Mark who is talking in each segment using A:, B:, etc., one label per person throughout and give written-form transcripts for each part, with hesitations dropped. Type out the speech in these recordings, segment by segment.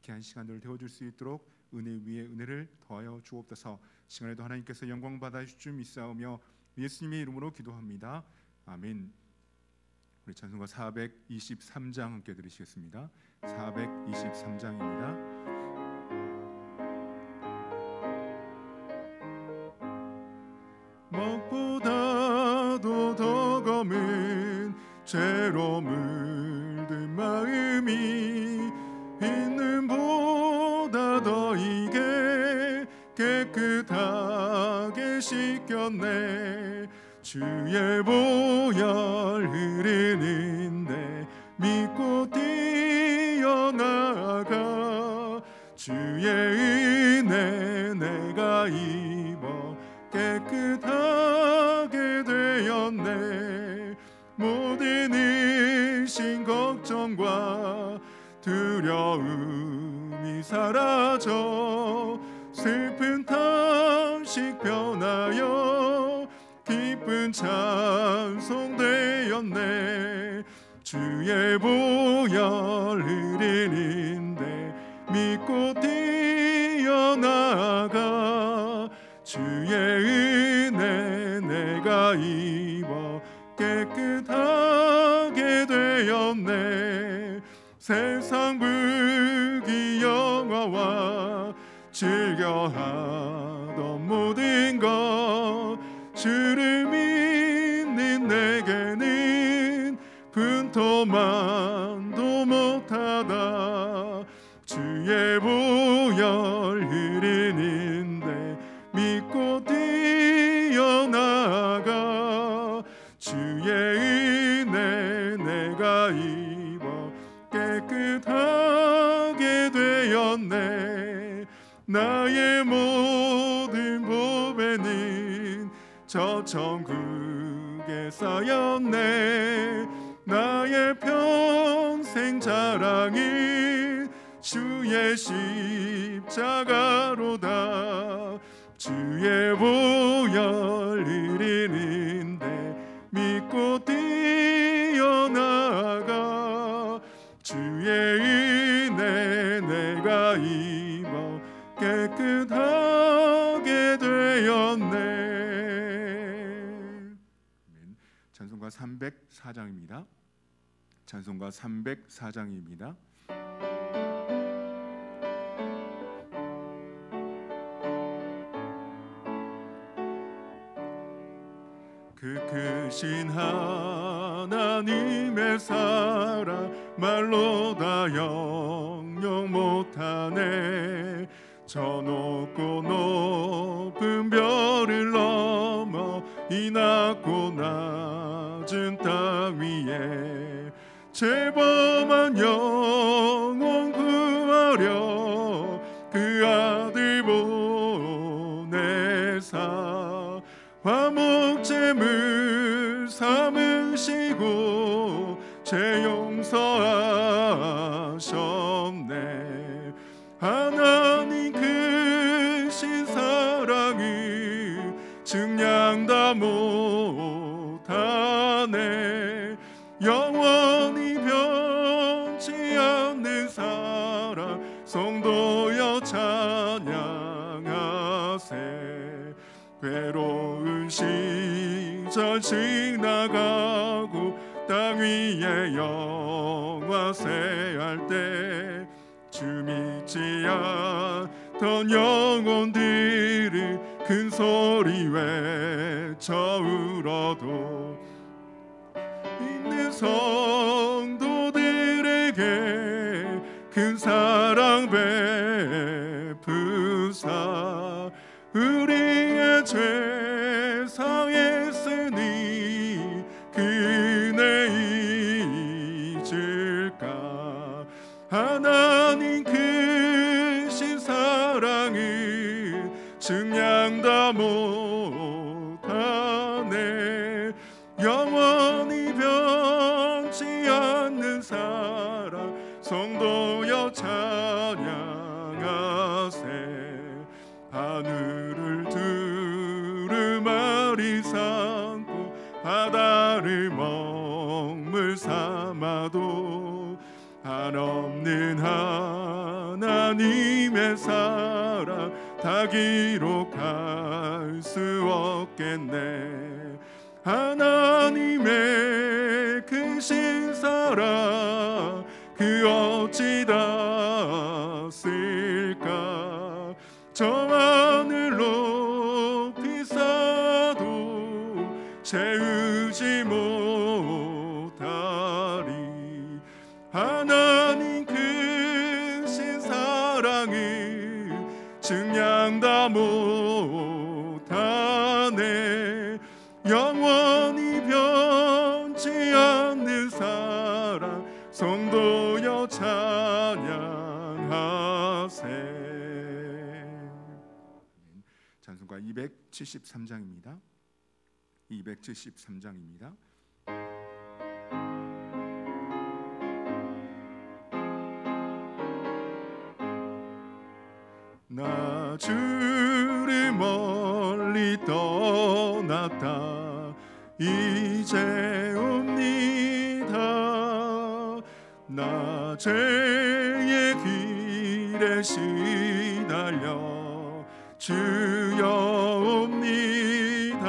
A: 귀한 시간들을 되어줄 수 있도록 은혜 위에 은혜를 더하여 주옵소서. 시간에도 하나님께서 영광 받아주실 줄 믿사오며 예수님의 이름으로 기도합니다. 아멘. 우리 찬송가 423장 함께 들으시겠습니다. 423장입니다. 무엇보다도 더 검은 죄로 물든 마음이 있는 보다 더 이게 깨끗하게 씻겼네. 주의 보혈 흐르는데 믿고 뛰어나가 주의 은혜 내가 입어 깨끗하게 되었네. 모든 의심 걱정과 두려움이 사라져 슬픈 탄식 변하여 기쁜 찬송 되었네. 주의 보혈 흐르는데 믿고 뛰어나가 주의 은혜 내가 입어 깨끗하게 되었네. 세상 불기 영화와 즐겨하던 모든 것 주를 믿는 내게는 분토만도 못하다. 주의 보혈 흐르는데 믿고 뛰어나가 주의 은혜 내가 입어 깨끗하게 되었네. 나의 모든 보배는 저 천국에 쌓였네. 나의 평생 자랑은 주의 십자가로다. 주의 보혈 흐르는데 믿고 뛰어나가 주의 은혜 내가 입어 깨끗하게 되었네. 찬송가 304장입니다. 찬송가 304장입니다. 그 크신 하나님의 사랑 말로 다 영영 못하네. 저 높고 높은 별을 넘어 이 낮고 낮은 땅 위에 죄범한 영혼 구하려 그 아들 보내사 화목제물 삼으시고 죄 용서하셨네. 하나님 크신 사랑을 증량 다 못하네. 영원히 변치 않는 사랑 성도여 찬양하세. 괴로운 시절 지나가고 땅 위에 영화세할 때 주 믿지 않던 영혼들을 큰 소리 외쳐 울어도 있는 성도들에게 큰 사랑 베푸사 우리의 죄 사했으니 그 은혜 잊을까. 하나님 크신 사랑을 증량 다 못하네. 영원히 변치 않는 사랑 성도여 찬양하세. 하늘을 두루마리 삼고 바다를 먹물 삼아도 한없는 하나님 하나님의 사랑 다 기록할 수 없겠네. 하나님의 크신 사랑 그 어찌 닿았을까. 저 하늘 높이 쌓아도 채우지 못하리. 하나님 크신 사랑을 증량 다 못하네. 영원히 변치 않는 사랑 성도여 찬양하세. 찬송가 273장입니다. 273장입니다. 나 주를 멀리 떠났다 이제 옵니다. 나 죄의 길에 시달려 주여 옵니다.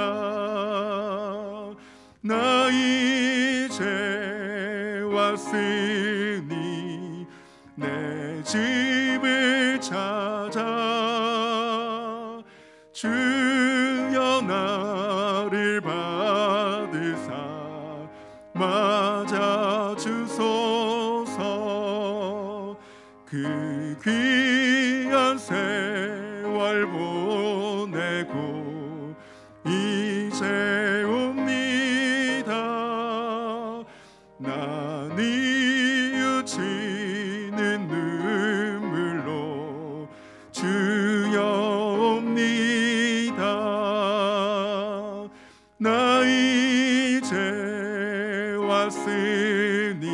A: 나 이제 왔으니 내 집을 찾아 주여 나를 받으사 맞아 주소서. 그 귀한 세월 보내고 이제 옵니다. 나 뉘우치는 눈물로 주여 옵니다. 나 이제 왔으니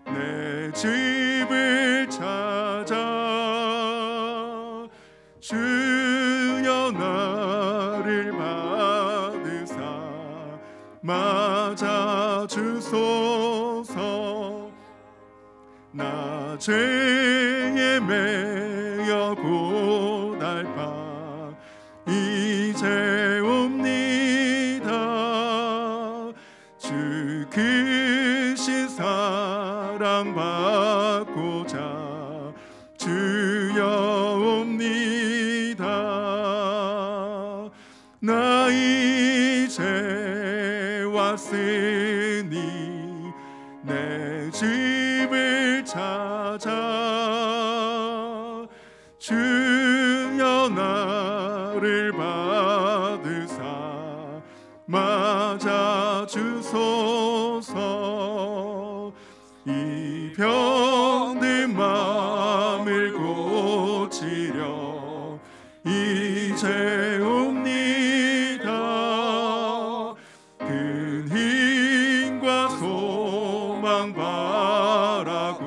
A: 내 집을 찾아 주여 나를 받으사 맞아 주소서. 나 죄에 매여 고달파 이제 옵니다. 주 크신 사랑 받고자 주여 옵니다. 나 이제 왔으니 내 집을 찾아 주여 나를 받으사 맞아 주소서. 이 병든 마음을 고치려 이제 옵니다. 큰 힘과 소망 바라고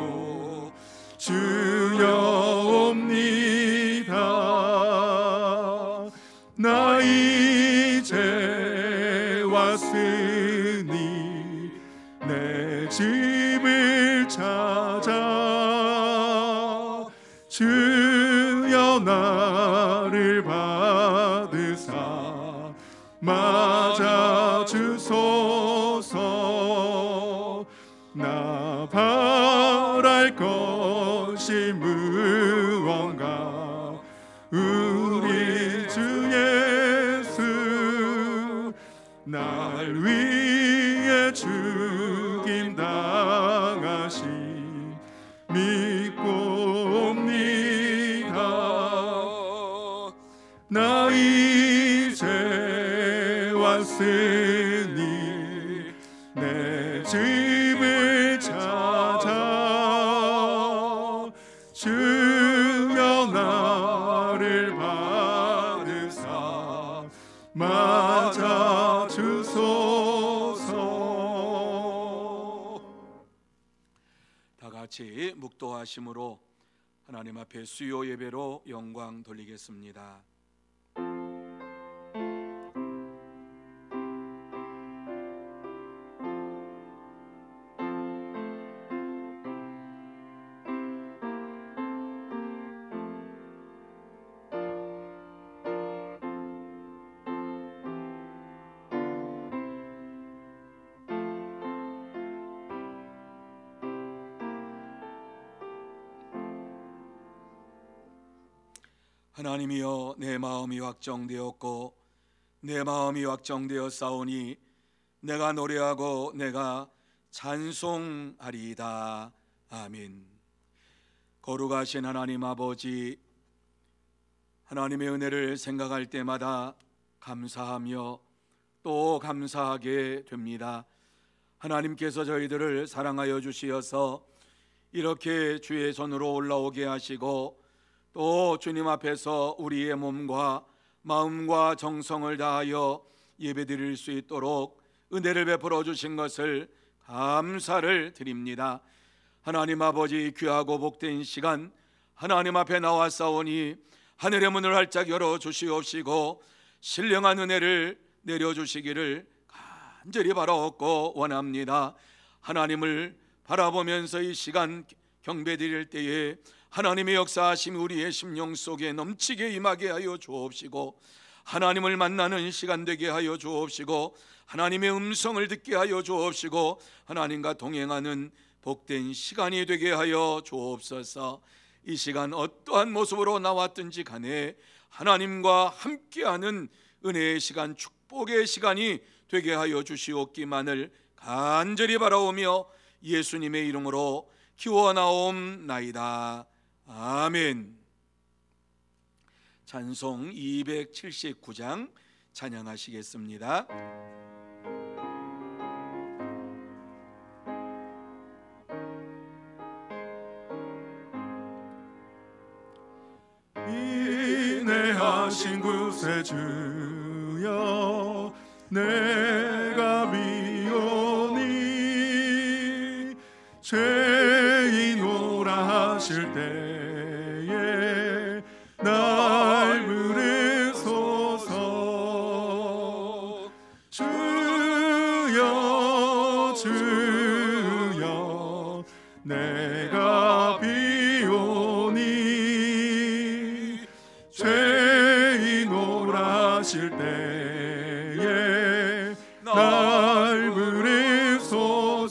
A: 주여 옵니다. 나 이제 왔으니 내 집을 찾아 주여 나를 받으사 맞아 주소서. 나 바랄 것이 무언가 우리 주 예수 날 위해 죽임 당하신 믿고 옵니다. 나 이제 왔으니 내 집을 찾아 주여 나를 받으사 맞아 주소서.
B: 다 같이 묵도하심으로 하나님 앞에 수요 예배로 영광 돌리겠습니다. 하나님이여, 내 마음이 확정되었고 내 마음이 확정되어 싸우니 내가 노래하고 내가 찬송하리이다. 아멘. 거룩하신 하나님 아버지, 하나님의 은혜를 생각할 때마다 감사하며 또 감사하게 됩니다. 하나님께서 저희들을 사랑하여 주시어서 이렇게 주의 손으로 올라오게 하시고 또 주님 앞에서 우리의 몸과 마음과 정성을 다하여 예배드릴 수 있도록 은혜를 베풀어 주신 것을 감사를 드립니다. 하나님 아버지, 귀하고 복된 시간 하나님 앞에 나와 싸우니 하늘의 문을 활짝 열어 주시옵시고 신령한 은혜를 내려주시기를 간절히 바라옵고 원합니다. 하나님을 바라보면서 이 시간 경배드릴 때에 하나님의 역사하심이 우리의 심령 속에 넘치게 임하게 하여 주옵시고 하나님을 만나는 시간 되게 하여 주옵시고 하나님의 음성을 듣게 하여 주옵시고 하나님과 동행하는 복된 시간이 되게 하여 주옵소서. 이 시간 어떠한 모습으로 나왔든지 간에 하나님과 함께하는 은혜의 시간, 축복의 시간이 되게 하여 주시옵기만을 간절히 바라오며 예수님의 이름으로 기원하옵나이다. 아멘. 찬송 279장 찬양하시겠습니다.
A: 인내하신 구세주여, 내가 비오니 죄인오라 하실 때에 날 부르소서. 주여 주여, 내가 비오니 죄인오라 하실 때에 날 부르소서.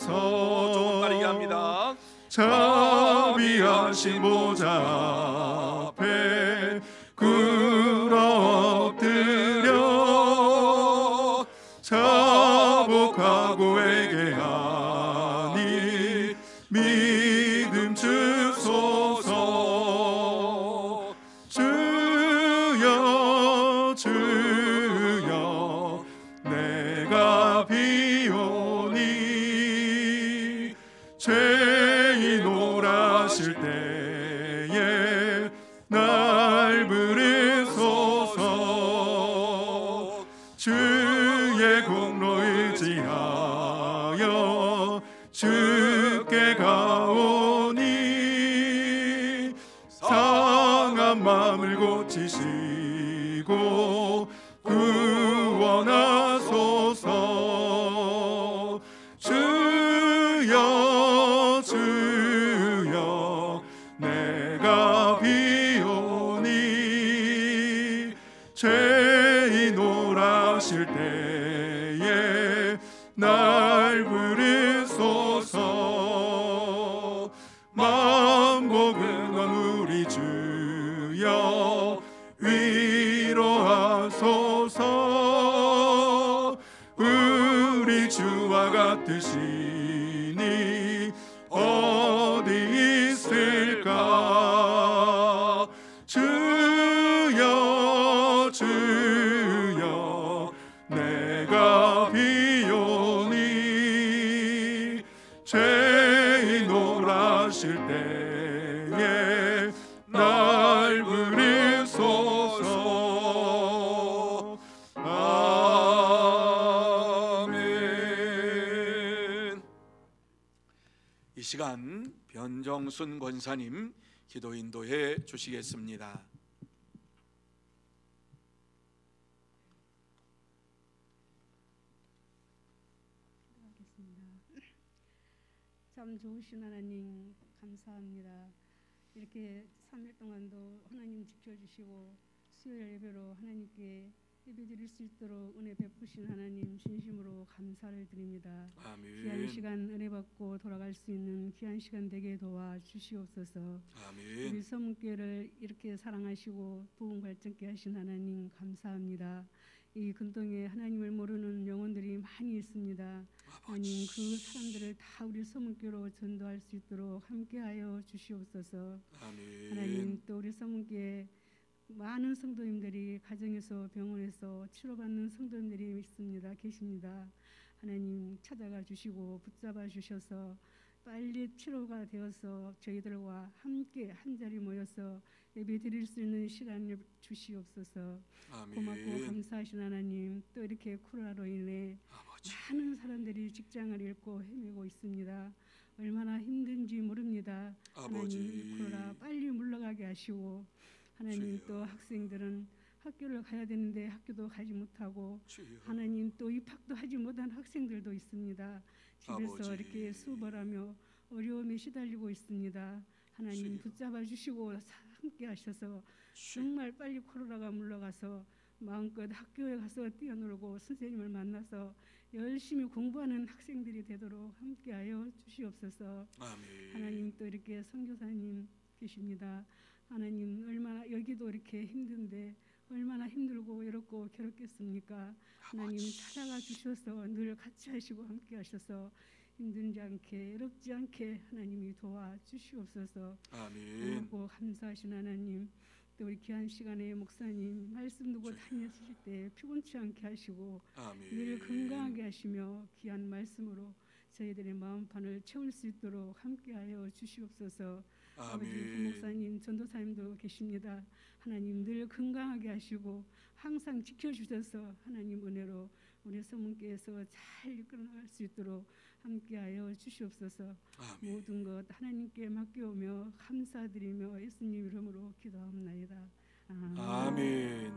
B: 조금 빠르게 합니다.
A: 자비하신 보좌 앞에 꿇어 엎드려 자복하고 회개하니 믿음 주소서. 주여 주여, 내가 비오니 죄인 오라 하실 때에 날 부르소서. 주의 공로 의지하여 주께 가오니 상한 마음을 고치시고 구원하소서. 주여 주여, 내가 비오니 죄인 오라 하실 때에 날 부르소서. 만복은 우리 주여 위로하소서. 우리 주와 같으시니 어디 있을까. 주여 주여, 내가 비오니 죄인 오라 하실 때에 날 부르소서. 아멘.
B: 이 시간 변정순 권사님 기도 인도해 주시겠습니다.
C: 참 좋으신 하나님 감사합니다. 이렇게 3일 동안도 하나님 지켜주시고 수요일 예배로 하나님께 예배드릴 수 있도록 은혜 베푸신 하나님 진심으로 감사를 드립니다.
B: 아멘.
C: 귀한 시간 은혜 받고 돌아갈 수 있는 귀한 시간 되게 도와 주시옵소서.
B: 아멘.
C: 우리 서문교회를 이렇게 사랑하시고 부흥 발전케 하신 하나님 감사합니다. 이 근동에 하나님을 모르는 영혼들이 많이 있습니다. 하나님 그 사람들을 다 우리 서문교로 전도할 수 있도록 함께하여 주시옵소서.
B: 아멘.
C: 하나님 또 우리 서문교회 많은 성도님들이 가정에서 병원에서 치료받는 성도님들이 있습니다. 계십니다. 하나님 찾아가 주시고 붙잡아 주셔서 빨리 치료가 되어서 저희들과 함께 한자리 모여서 예배 드릴 수 있는 시간을 주시옵소서.
B: 아멘.
C: 고맙고 감사하신 하나님, 또 이렇게 코로나로 인해
B: 아버지.
C: 많은 사람들이 직장을 잃고 헤매고 있습니다. 얼마나 힘든지 모릅니다.
B: 아버지.
C: 하나님 코로나 빨리 물러가게 하시고, 하나님
B: 주여.
C: 또 학생들은 학교를 가야 되는데 학교도 가지 못하고,
B: 주여.
C: 하나님 또 입학도 하지 못한 학생들도 있습니다. 집에서
B: 아버지.
C: 이렇게 수업을 하며 어려움에 시달리고 있습니다. 하나님
B: 주여.
C: 붙잡아 주시고 함께 하셔서
B: 주여.
C: 정말 빨리 코로나가 물러가서 마음껏 학교에 가서 뛰어놀고 선생님을 만나서 열심히 공부하는 학생들이 되도록 함께하여 주시옵소서.
B: 아멘.
C: 하나님 또 이렇게 선교사님 계십니다. 하나님 얼마나 여기도 이렇게 힘든데 얼마나 힘들고 외롭고 괴롭겠습니까? 하나님 찾아가 주셔서 늘 같이 하시고 함께 하셔서 힘들지 않게 외롭지 않게 하나님이 도와주시옵소서.
B: 아멘.
C: 고맙고 감사하신 하나님, 또 우리 귀한 시간에 목사님 말씀 두고 다니실 때 피곤치 않게 하시고
B: 아멘.
C: 늘 건강하게 하시며 귀한 말씀으로 저희들의 마음판을 채울 수 있도록 함께하여 주시옵소서. 아버지 부목사님 전도사님도 계십니다. 하나님 늘 건강하게 하시고 항상 지켜주셔서 하나님 은혜로 우리 서문교회에서 잘 이끌어나갈 수 있도록 함께하여 주시옵소서.
B: 아멘.
C: 모든 것 하나님께 맡겨오며 감사드리며 예수님 이름으로 기도합나이다.
B: 아멘.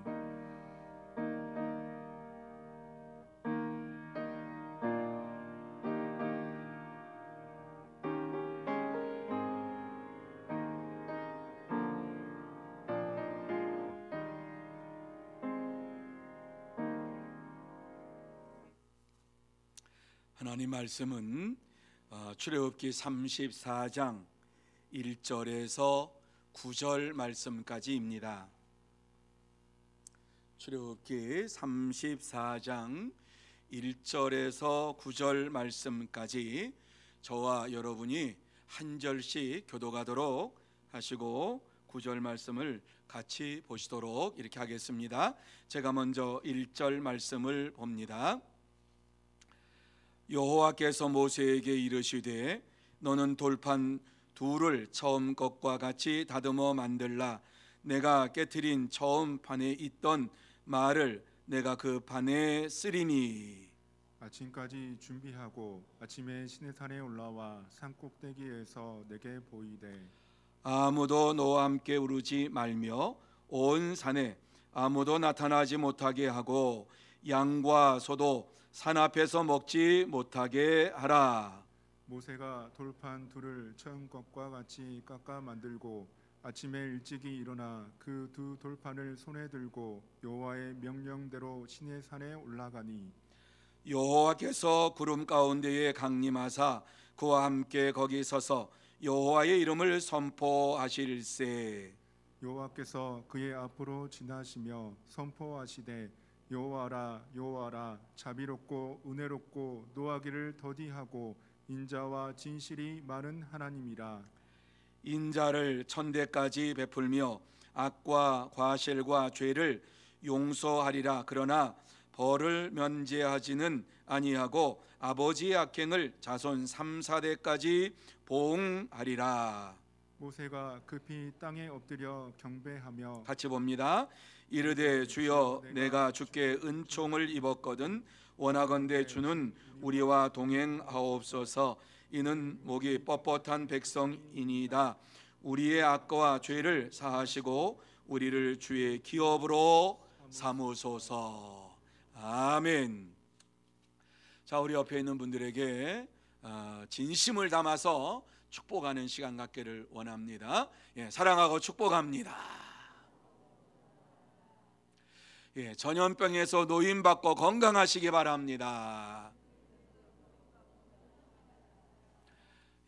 B: 하나님 말씀은 출애굽기 34장 1절에서 9절 말씀까지입니다. 출애굽기 34장 1절에서 9절 말씀까지 저와 여러분이 한 절씩 교독하도록 하시고 9절 말씀을 같이 보시도록 이렇게 하겠습니다. 제가 먼저 1절 말씀을 봅니다. 여호와께서 모세에게 이르시되 너는 돌판 둘을 처음 것과 같이 다듬어 만들라. 내가 깨트린 처음 판에 있던 말을 내가 그 판에 쓰리니.
A: 아침까지 준비하고 아침에 시내산에 올라와 산꼭대기에서 내게 보이되
B: 아무도 너와 함께 오르지 말며 온 산에 아무도 나타나지 못하게 하고 양과 소도 산 앞에서 먹지 못하게 하라.
A: 모세가 돌판 둘을 처음 것과 같이 깎아 만들고 아침에 일찍이 일어나 그 두 돌판을 손에 들고 여호와의 명령대로 시내산에 올라가니
B: 여호와께서 구름 가운데에 강림하사 그와 함께 거기 서서 여호와의 이름을 선포하실세.
A: 여호와께서 그의 앞으로 지나시며 선포하시되 여호와라 여호와라 자비롭고 은혜롭고 노하기를 더디하고 인자와 진실이 많은 하나님이라.
B: 인자를 천대까지 베풀며 악과 과실과 죄를 용서하리라. 그러나 벌을 면제하지는 아니하고 아버지의 악행을 자손 3, 4대까지 보응하리라.
A: 모세가 급히 땅에 엎드려 경배하며
B: 같이 봅니다. 이르되 주여 내가 주께 은총을 입었거든 원하건대 주는 우리와 동행하옵소서. 이는 목이 뻣뻣한 백성이니이다. 우리의 악과 죄를 사하시고 우리를 주의 기업으로 삼으소서. 아멘. 자, 우리 옆에 있는 분들에게 진심을 담아서 축복하는 시간 갖기를 원합니다. 사랑하고 축복합니다. 전염병에서 노임받고 건강하시기 바랍니다.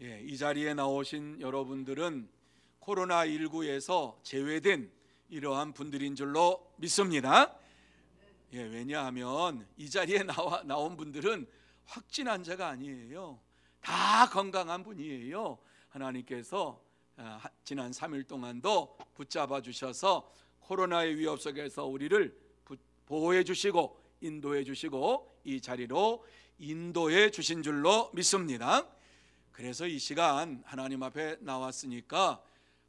B: 이 자리에 나오신 여러분들은 코로나19에서 제외된 이러한 분들인 줄로 믿습니다. 왜냐하면 이 자리에 나온 분들은 확진 환자가 아니에요. 다 건강한 분이에요. 하나님께서 지난 3일 동안도 붙잡아 주셔서 코로나의 위협 속에서 우리를 보호해 주시고 인도해 주시고 이 자리로 인도해 주신 줄로 믿습니다. 그래서 이 시간 하나님 앞에 나왔으니까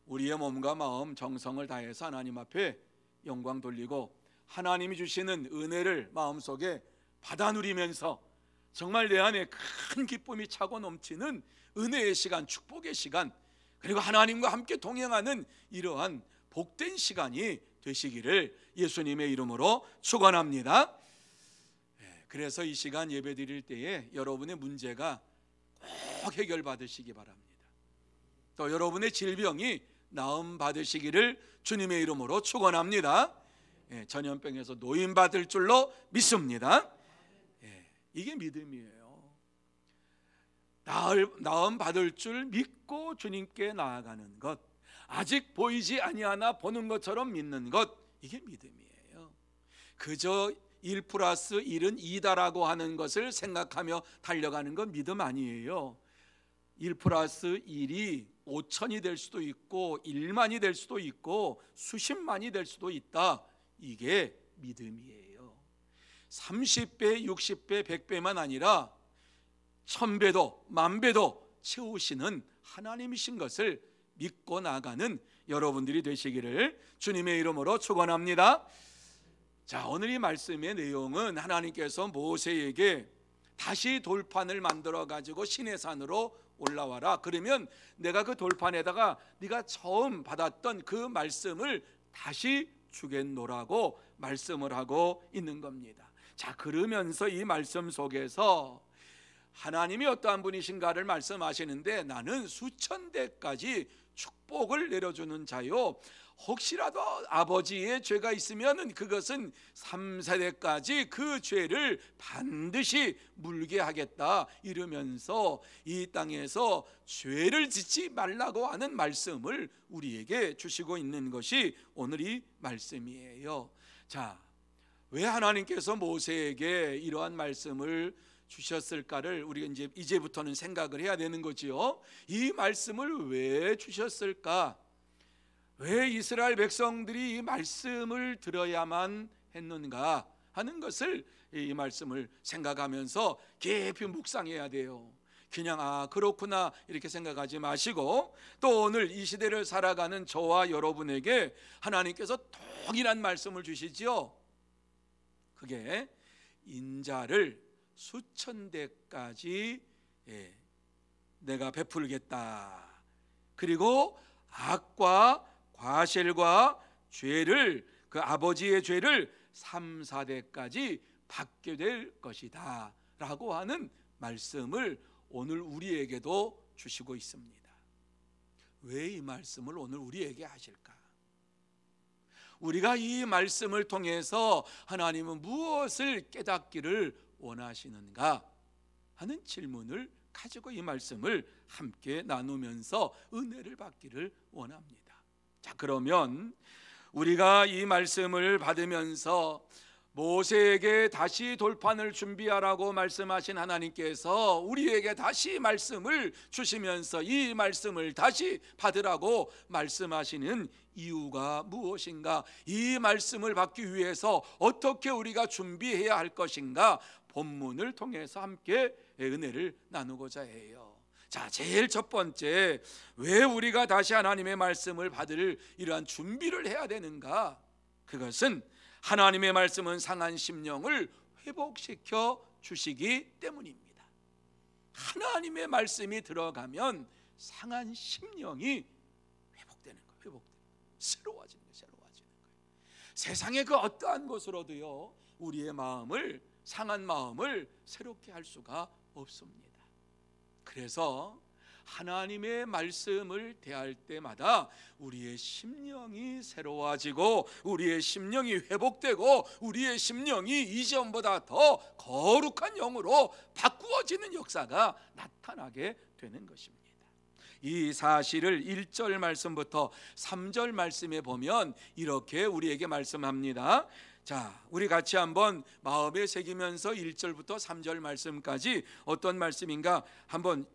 B: 우리의 몸과 마음 정성을 다해서 하나님 앞에 영광 돌리고 하나님이 주시는 은혜를 마음속에 받아 누리면서 정말 내 안에 큰 기쁨이 차고 넘치는 은혜의 시간, 축복의 시간, 그리고 하나님과 함께 동행하는 이러한 복된 시간이 되시기를 예수님의 이름으로 축원합니다. 그래서 이 시간 예배 드릴 때에 여러분의 문제가 꼭 해결받으시기 바랍니다. 또 여러분의 질병이 나음 받으시기를 주님의 이름으로 축원합니다. 전염병에서 노임받을 줄로 믿습니다. 이게 믿음이에요. 나음 받을 줄 믿고 주님께 나아가는 것, 아직 보이지 아니하나 보는 것처럼 믿는 것, 이게 믿음이에요. 그저 1+1은 2다라고 하는 것을 생각하며 달려가는 건 믿음 아니에요. 1+1이 5천이 될 수도 있고 1만이 될 수도 있고 수십만이 될 수도 있다. 이게 믿음이에요. 30배, 60배, 100배만 아니라 1000배도 만배도 채우시는 하나님이신 것을 믿고 나가는 여러분들이 되시기를 주님의 이름으로 축원합니다. 자, 오늘 이 말씀의 내용은 하나님께서 모세에게 다시 돌판을 만들어 가지고 시내산으로 올라와라. 그러면 내가 그 돌판에다가 네가 처음 받았던 그 말씀을 다시 주겠노라고 말씀을 하고 있는 겁니다. 자, 그러면서 이 말씀 속에서 하나님이 어떠한 분이신가를 말씀하시는데 나는 수천 대까지 축복을 내려주는 자요, 혹시라도 아버지의 죄가 있으면 그것은 3세대까지 그 죄를 반드시 물게 하겠다 이러면서 이 땅에서 죄를 짓지 말라고 하는 말씀을 우리에게 주시고 있는 것이 오늘 이 말씀이에요. 자, 왜 하나님께서 모세에게 이러한 말씀을 주셨을까를 우리가 이제부터는 생각을 해야 되는 거지요. 이 말씀을 왜 주셨을까? 왜 이스라엘 백성들이 이 말씀을 들어야만 했는가 하는 것을 이 말씀을 생각하면서 깊이 묵상해야 돼요. 그냥 그렇구나 이렇게 생각하지 마시고, 또 오늘 이 시대를 살아가는 저와 여러분에게 하나님께서 동일한 말씀을 주시지요. 그게 인자를 수천 대까지 내가 베풀겠다. 그리고 악과 과실과 죄를, 그 아버지의 죄를 3, 4대까지 받게 될 것이다 라고 하는 말씀을 오늘 우리에게도 주시고 있습니다. 왜 이 말씀을 오늘 우리에게 하실까? 우리가 이 말씀을 통해서 하나님은 무엇을 깨닫기를 원하시는가 하는 질문을 가지고 이 말씀을 함께 나누면서 은혜를 받기를 원합니다. 자, 그러면 우리가 이 말씀을 받으면서 모세에게 다시 돌판을 준비하라고 말씀하신 하나님께서 우리에게 다시 말씀을 주시면서 이 말씀을 다시 받으라고 말씀하시는 이유가 무엇인가? 이 말씀을 받기 위해서 어떻게 우리가 준비해야 할 것인가? 본문을 통해서 함께 은혜를 나누고자 해요. 자, 제일 첫 번째, 왜 우리가 다시 하나님의 말씀을 받을 이러한 준비를 해야 되는가? 그것은 하나님의 말씀은 상한 심령을 회복시켜 주시기 때문입니다. 하나님의 말씀이 들어가면 상한 심령이 회복되는 거예요. 새로워지는 거예요. 세상의 그 어떠한 것으로도요, 우리의 마음을, 상한 마음을 새롭게 할 수가 없습니다. 그래서 하나님의 말씀을 대할 때마다 우리의 심령이 새로워지고 우리의 심령이 회복되고 우리의 심령이 이전보다 더 거룩한 영으로 바꾸어지는 역사가 나타나게 되는 것입니다. 이 사실을 1절 말씀부터 3절 말씀에 보면 이렇게 우리에게 말씀합니다. 자, 우리 같이 한번 마음에 새기면서 1절부터 3절 말씀까지 어떤 말씀인가 한번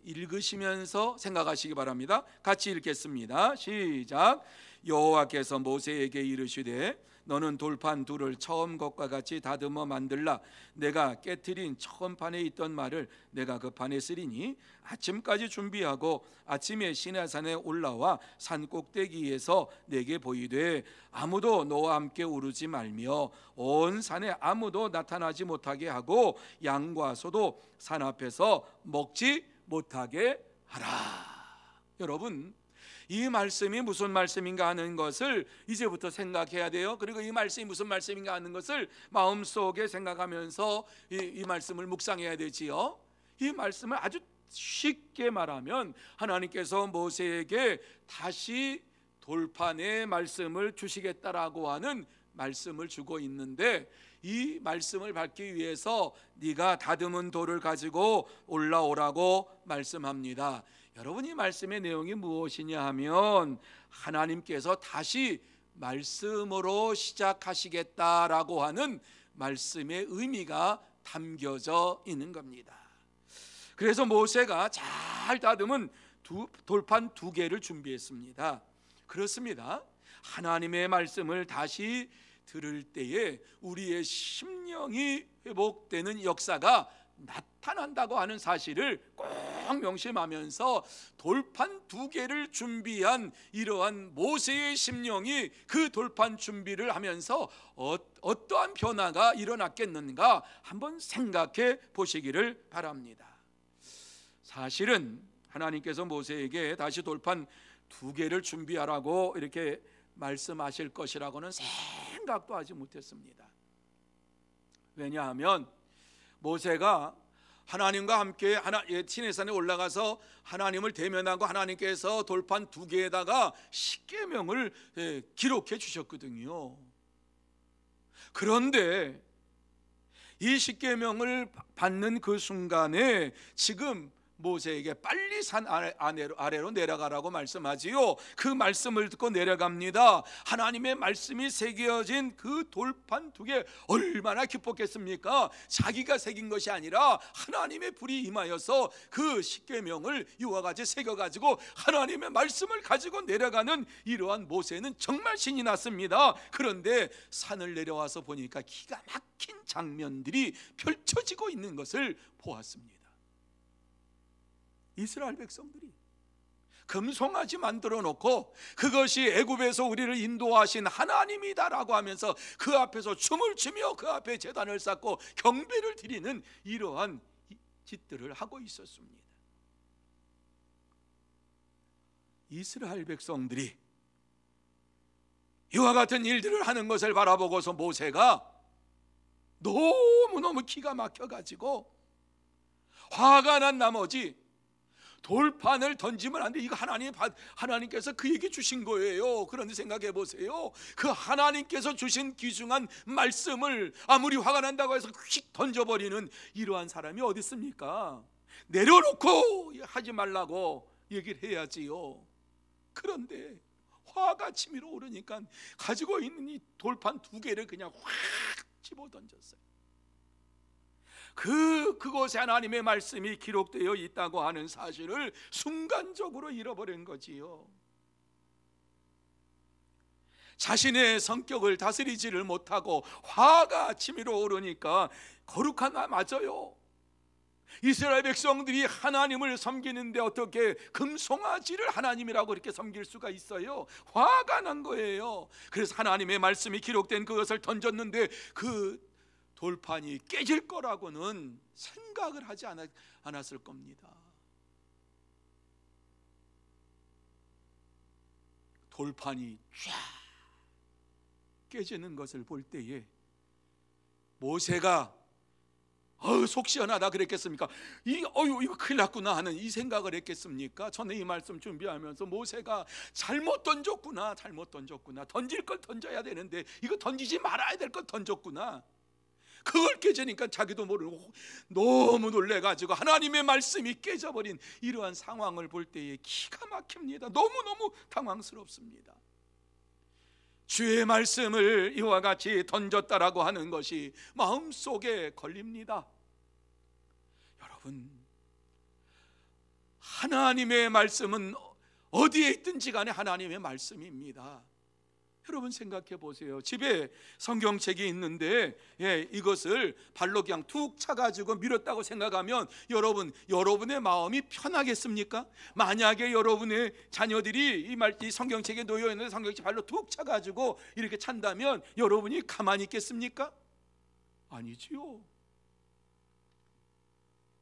B: 읽으시면서 생각하시기 바랍니다. 같이 읽겠습니다. 시작. 여호와께서 모세에게 이르시되 너는 돌판 둘을 처음 것과 같이 다듬어 만들라. 내가 깨트린 처음 판에 있던 말을 내가 그 판에 쓰리니 아침까지 준비하고 아침에 시내산에 올라와 산 꼭대기에서 내게 보이되 아무도 너와 함께 오르지 말며 온 산에 아무도 나타나지 못하게 하고 양과 소도 산 앞에서 먹지 못하게 하라. 여러분, 이 말씀이 무슨 말씀인가 하는 것을 이제부터 생각해야 돼요. 그리고 이 말씀이 무슨 말씀인가 하는 것을 마음속에 생각하면서 이 말씀을 묵상해야 되지요. 이 말씀을 아주 쉽게 말하면 하나님께서 모세에게 다시 돌판의 말씀을 주시겠다라고 하는 말씀을 주고 있는데, 이 말씀을 받기 위해서 네가 다듬은 돌을 가지고 올라오라고 말씀합니다. 여러분, 이 말씀의 내용이 무엇이냐 하면 하나님께서 다시 말씀으로 시작하시겠다라고 하는 말씀의 의미가 담겨져 있는 겁니다. 그래서 모세가 잘 다듬은 돌판 2개를 준비했습니다. 그렇습니다. 하나님의 말씀을 다시 들을 때에 우리의 심령이 회복되는 역사가 나타난다고 하는 사실을 꼭 명심하면서 돌판 2개를 준비한 이러한 모세의 심령이 그 돌판 준비를 하면서 어떠한 변화가 일어났겠는가 한번 생각해 보시기를 바랍니다. 사실은 하나님께서 모세에게 다시 돌판 2개를 준비하라고 이렇게 말씀하실 것이라고는 생각도 하지 못했습니다. 왜냐하면 모세가 하나님과 함께 시내산에 올라가서 하나님을 대면하고 하나님께서 돌판 2개에다가 십계명을 기록해 주셨거든요. 그런데 이 십계명을 받는 그 순간에 지금 모세에게 빨리 산 아래로 내려가라고 말씀하지요. 그 말씀을 듣고 내려갑니다. 하나님의 말씀이 새겨진 그 돌판 2개 얼마나 기뻤겠습니까? 자기가 새긴 것이 아니라 하나님의 불이 임하여서 그 십계명을 이와 같이 새겨가지고 하나님의 말씀을 가지고 내려가는 이러한 모세는 정말 신이 났습니다. 그런데 산을 내려와서 보니까 기가 막힌 장면들이 펼쳐지고 있는 것을 보았습니다. 이스라엘 백성들이 금송아지 만들어 놓고 그것이 애굽에서 우리를 인도하신 하나님이다라고 하면서 그 앞에서 춤을 추며 그 앞에 제단을 쌓고 경배를 드리는 이러한 짓들을 하고 있었습니다. 이스라엘 백성들이 이와 같은 일들을 하는 것을 바라보고서 모세가 너무너무 기가 막혀가지고 화가 난 나머지 돌판을 던지면 안 돼. 이거 하나님께서 그에게 주신 거예요. 그런데 생각해 보세요. 그 하나님께서 주신 귀중한 말씀을 아무리 화가 난다고 해서 휙 던져버리는 이러한 사람이 어디 있습니까? 내려놓고 하지 말라고 얘기를 해야지요. 그런데 화가 치밀어 오르니까 가지고 있는 이 돌판 2개를 그냥 확 집어 던졌어요. 그곳에 하나님의 말씀이 기록되어 있다고 하는 사실을 순간적으로 잃어버린 거지요. 자신의 성격을 다스리지를 못하고 화가 치밀어 오르니까 거룩한 말 맞아요. 이스라엘 백성들이 하나님을 섬기는데 어떻게 금송아지를 하나님이라고 이렇게 섬길 수가 있어요? 화가 난 거예요. 그래서 하나님의 말씀이 기록된 그것을 던졌는데 그 돌판이 깨질 거라고는 생각을 하지 않았을 겁니다. 돌판이 쫙 깨지는 것을 볼 때에 모세가 속 시원하다 그랬겠습니까? 이거 큰일 났구나 하는 이 생각을 했겠습니까? 저는 이 말씀 준비하면서 모세가 잘못 던졌구나, 던질 걸 던져야 되는데 이거 던지지 말아야 될 걸 던졌구나. 그걸 깨지니까 자기도 모르고 너무 놀래가지고 하나님의 말씀이 깨져버린 이러한 상황을 볼 때에 기가 막힙니다. 너무너무 당황스럽습니다. 주의 말씀을 이와 같이 던졌다라고 하는 것이 마음속에 걸립니다. 여러분, 하나님의 말씀은 어디에 있든지 간에 하나님의 말씀입니다. 여러분 생각해 보세요. 집에 성경책이 있는데 이것을 발로 그냥 툭 차가지고 밀었다고 생각하면 여러분의 마음이 편하겠습니까? 만약에 여러분의 자녀들이 이 성경책에 놓여 있는 성경책 발로 툭 차가지고 이렇게 찬다면 여러분이 가만히 있겠습니까? 아니지요.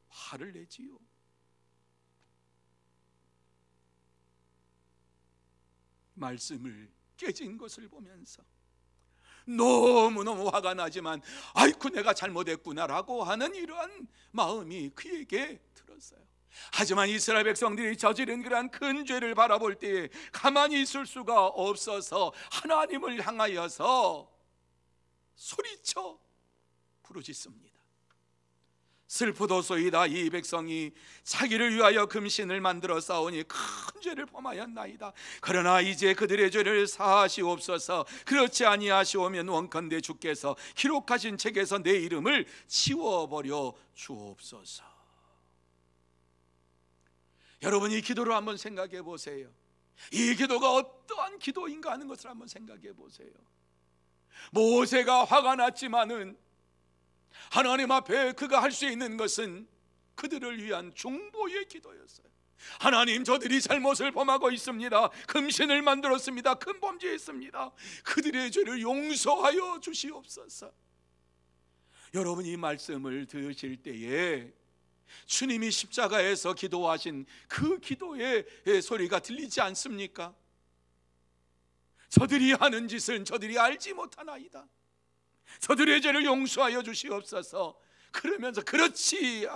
B: 화를 내지요. 말씀을 깨진 것을 보면서 너무너무 화가 나지만 아이고 내가 잘못했구나라고 하는 이러한 마음이 그에게 들었어요. 하지만 이스라엘 백성들이 저지른 그러한 큰 죄를 바라볼 때에 가만히 있을 수가 없어서 하나님을 향하여서 소리쳐 부르짖습니다. 슬프도소이다. 이 백성이 자기를 위하여 금신을 만들어 싸우니 큰 죄를 범하였나이다. 그러나 이제 그들의 죄를 사하시옵소서. 그렇지 아니하시오면 원컨대 주께서 기록하신 책에서 내 이름을 지워버려 주옵소서. 여러분, 이 기도를 한번 생각해 보세요. 이 기도가 어떠한 기도인가 하는 것을 한번 생각해 보세요. 모세가 화가 났지만은 하나님 앞에 그가 할 수 있는 것은 그들을 위한 중보의 기도였어요. 하나님, 저들이 잘못을 범하고 있습니다. 금신을 만들었습니다. 큰 범죄했습니다. 그들의 죄를 용서하여 주시옵소서. 여러분, 이 말씀을 들으실 때에 주님이 십자가에서 기도하신 그 기도의 소리가 들리지 않습니까? 저들이 하는 짓은 저들이 알지 못하나이다. 저들의 죄를 용서하여 주시옵소서. 그러면서 그렇지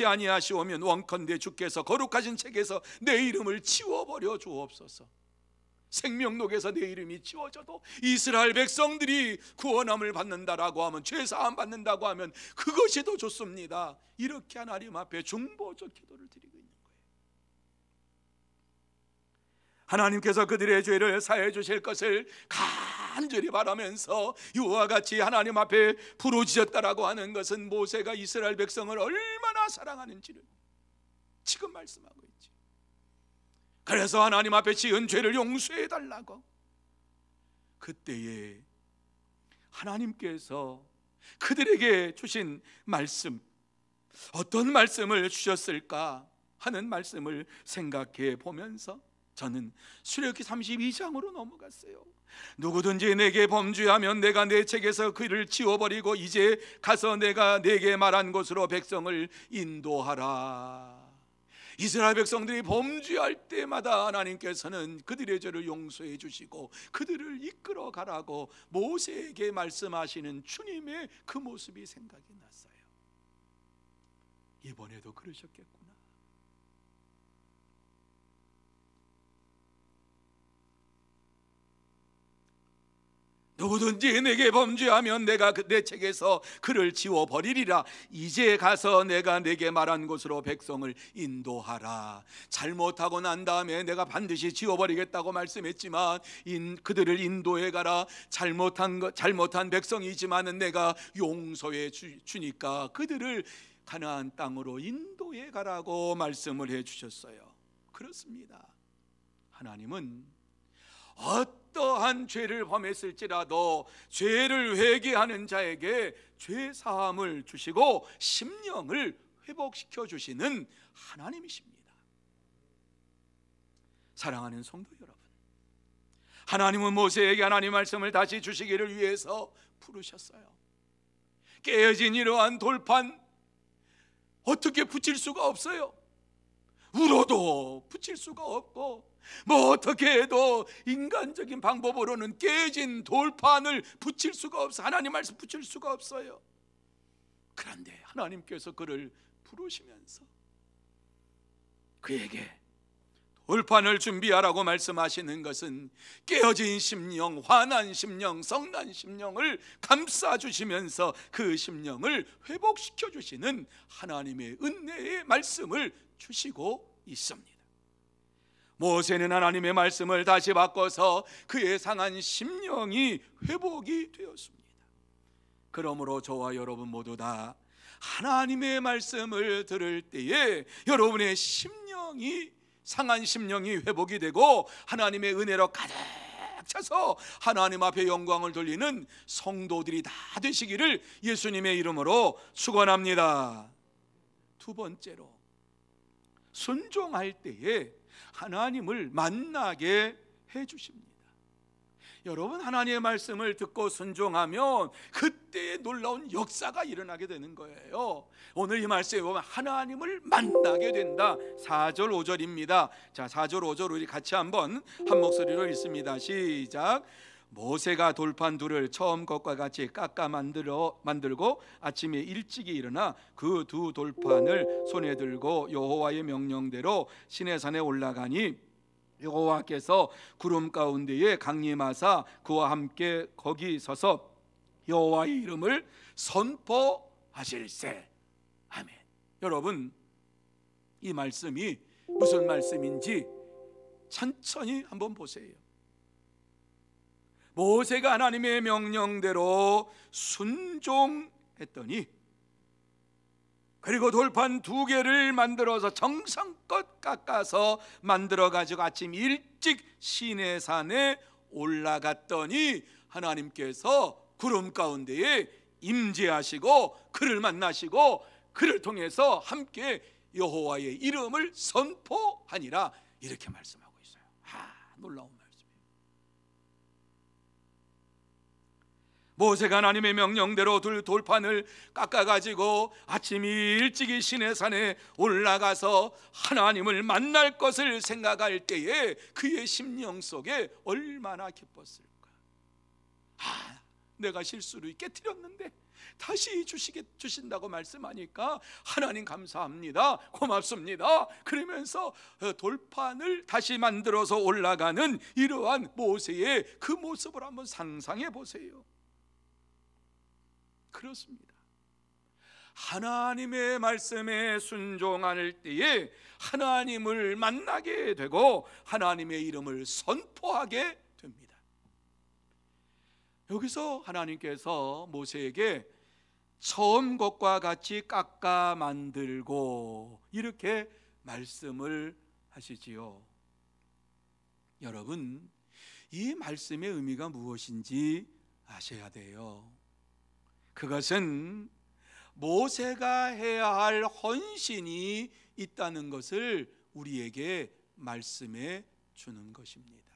B: 아니하시오면 원컨대 주께서 거룩하신 책에서 내 이름을 지워버려 주옵소서. 생명록에서 내 이름이 지워져도 이스라엘 백성들이 구원함을 받는다라고 하면, 죄사함 받는다고 하면 그것이 더 좋습니다. 이렇게 하나님 앞에 중보적 기도를 드리고 있는 거예요. 하나님께서 그들의 죄를 사해 주실 것을 간절히 바라면서 이와 같이 하나님 앞에 부르짖었다라고 하는 것은 모세가 이스라엘 백성을 얼마나 사랑하는지를 지금 말씀하고 있지. 그래서 하나님 앞에 지은 죄를 용서해 달라고. 그때에 하나님께서 그들에게 주신 말씀, 어떤 말씀을 주셨을까 하는 말씀을 생각해 보면서 저는 출애굽기 32장으로 넘어갔어요. 누구든지 내게 범죄하면 내가 내 책에서 그를 지워버리고 이제 가서 내가 내게 말한 곳으로 백성을 인도하라. 이스라엘 백성들이 범죄할 때마다 하나님께서는 그들의 죄를 용서해 주시고 그들을 이끌어 가라고 모세에게 말씀하시는 주님의 그 모습이 생각이 났어요. 이번에도 그러셨겠구나. 누구든지 내게 범죄하면 내가 내 책에서 그를 지워버리리라. 이제 가서 내가 내게 말한 곳으로 백성을 인도하라. 잘못하고 난 다음에 내가 반드시 지워버리겠다고 말씀했지만 그들을 인도해 가라. 잘못한 백성이지만은 내가 용서해 주니까 그들을 가나안 땅으로 인도해 가라고 말씀을 해 주셨어요. 그렇습니다. 하나님은 어떠한 죄를 범했을지라도 죄를 회개하는 자에게 죄 사함을 주시고 심령을 회복시켜 주시는 하나님이십니다. 사랑하는 성도 여러분, 하나님은 모세에게 하나님 말씀을 다시 주시기를 위해서 부르셨어요. 깨어진 이러한 돌판 어떻게 붙일 수가 없어요. 울어도 붙일 수가 없고 뭐 어떻게 해도 인간적인 방법으로는 깨진 돌판을 붙일 수가 없어. 하나님 말씀 붙일 수가 없어요. 그런데 하나님께서 그를 부르시면서 그에게 돌판을 준비하라고 말씀하시는 것은 깨어진 심령, 화난 심령, 성난 심령을 감싸주시면서 그 심령을 회복시켜 주시는 하나님의 은혜의 말씀을 주시고 있습니다. 모세는 하나님의 말씀을 다시 바꿔서 그의 상한 심령이 회복이 되었습니다. 그러므로 저와 여러분 모두 다 하나님의 말씀을 들을 때에 여러분의 심령이, 상한 심령이 회복이 되고 하나님의 은혜로 가득 차서 하나님 앞에 영광을 돌리는 성도들이 다 되시기를 예수님의 이름으로 축원합니다. 두 번째로, 순종할 때에 하나님을 만나게 해주십니다. 여러분, 하나님의 말씀을 듣고 순종하면 그때의 놀라운 역사가 일어나게 되는 거예요. 오늘 이 말씀에 보면 하나님을 만나게 된다. 4절 5절입니다. 자, 4절 5절 우리 같이 한번 한 목소리로 읽습니다. 시작. 모세가 돌판 둘을 처음 것과 같이 깎아 만들고 아침에 일찍이 일어나 그 두 돌판을 손에 들고 여호와의 명령대로 시내산에 올라가니 여호와께서 구름 가운데에 강림하사 그와 함께 거기 서서 여호와의 이름을 선포하실세. 아멘. 여러분, 이 말씀이 무슨 말씀인지 천천히 한번 보세요. 모세가 하나님의 명령대로 순종했더니, 그리고 돌판 2개를 만들어서 정성껏 깎아서 만들어 가지고 아침 일찍 시내산에 올라갔더니 하나님께서 구름 가운데에 임재하시고 그를 만나시고 그를 통해서 함께 여호와의 이름을 선포하니라, 이렇게 말씀하고 있어요. 놀라운 말씀이에요. 모세가 하나님의 명령대로 돌판을 깎아가지고 아침 일찍이 시내산에 올라가서 하나님을 만날 것을 생각할 때에 그의 심령 속에 얼마나 기뻤을까. 내가 실수로 깨트렸는데 다시 주신다고 말씀하니까 하나님 감사합니다, 고맙습니다, 그러면서 돌판을 다시 만들어서 올라가는 이러한 모세의 그 모습을 한번 상상해 보세요. 그렇습니다. 하나님의 말씀에 순종할 때에 하나님을 만나게 되고 하나님의 이름을 선포하게 됩니다. 여기서 하나님께서 모세에게 처음 것과 같이 깎아 만들고 이렇게 말씀을 하시지요. 여러분, 이 말씀의 의미가 무엇인지 아셔야 돼요. 그것은 모세가 해야 할 헌신이 있다는 것을 우리에게 말씀해 주는 것입니다.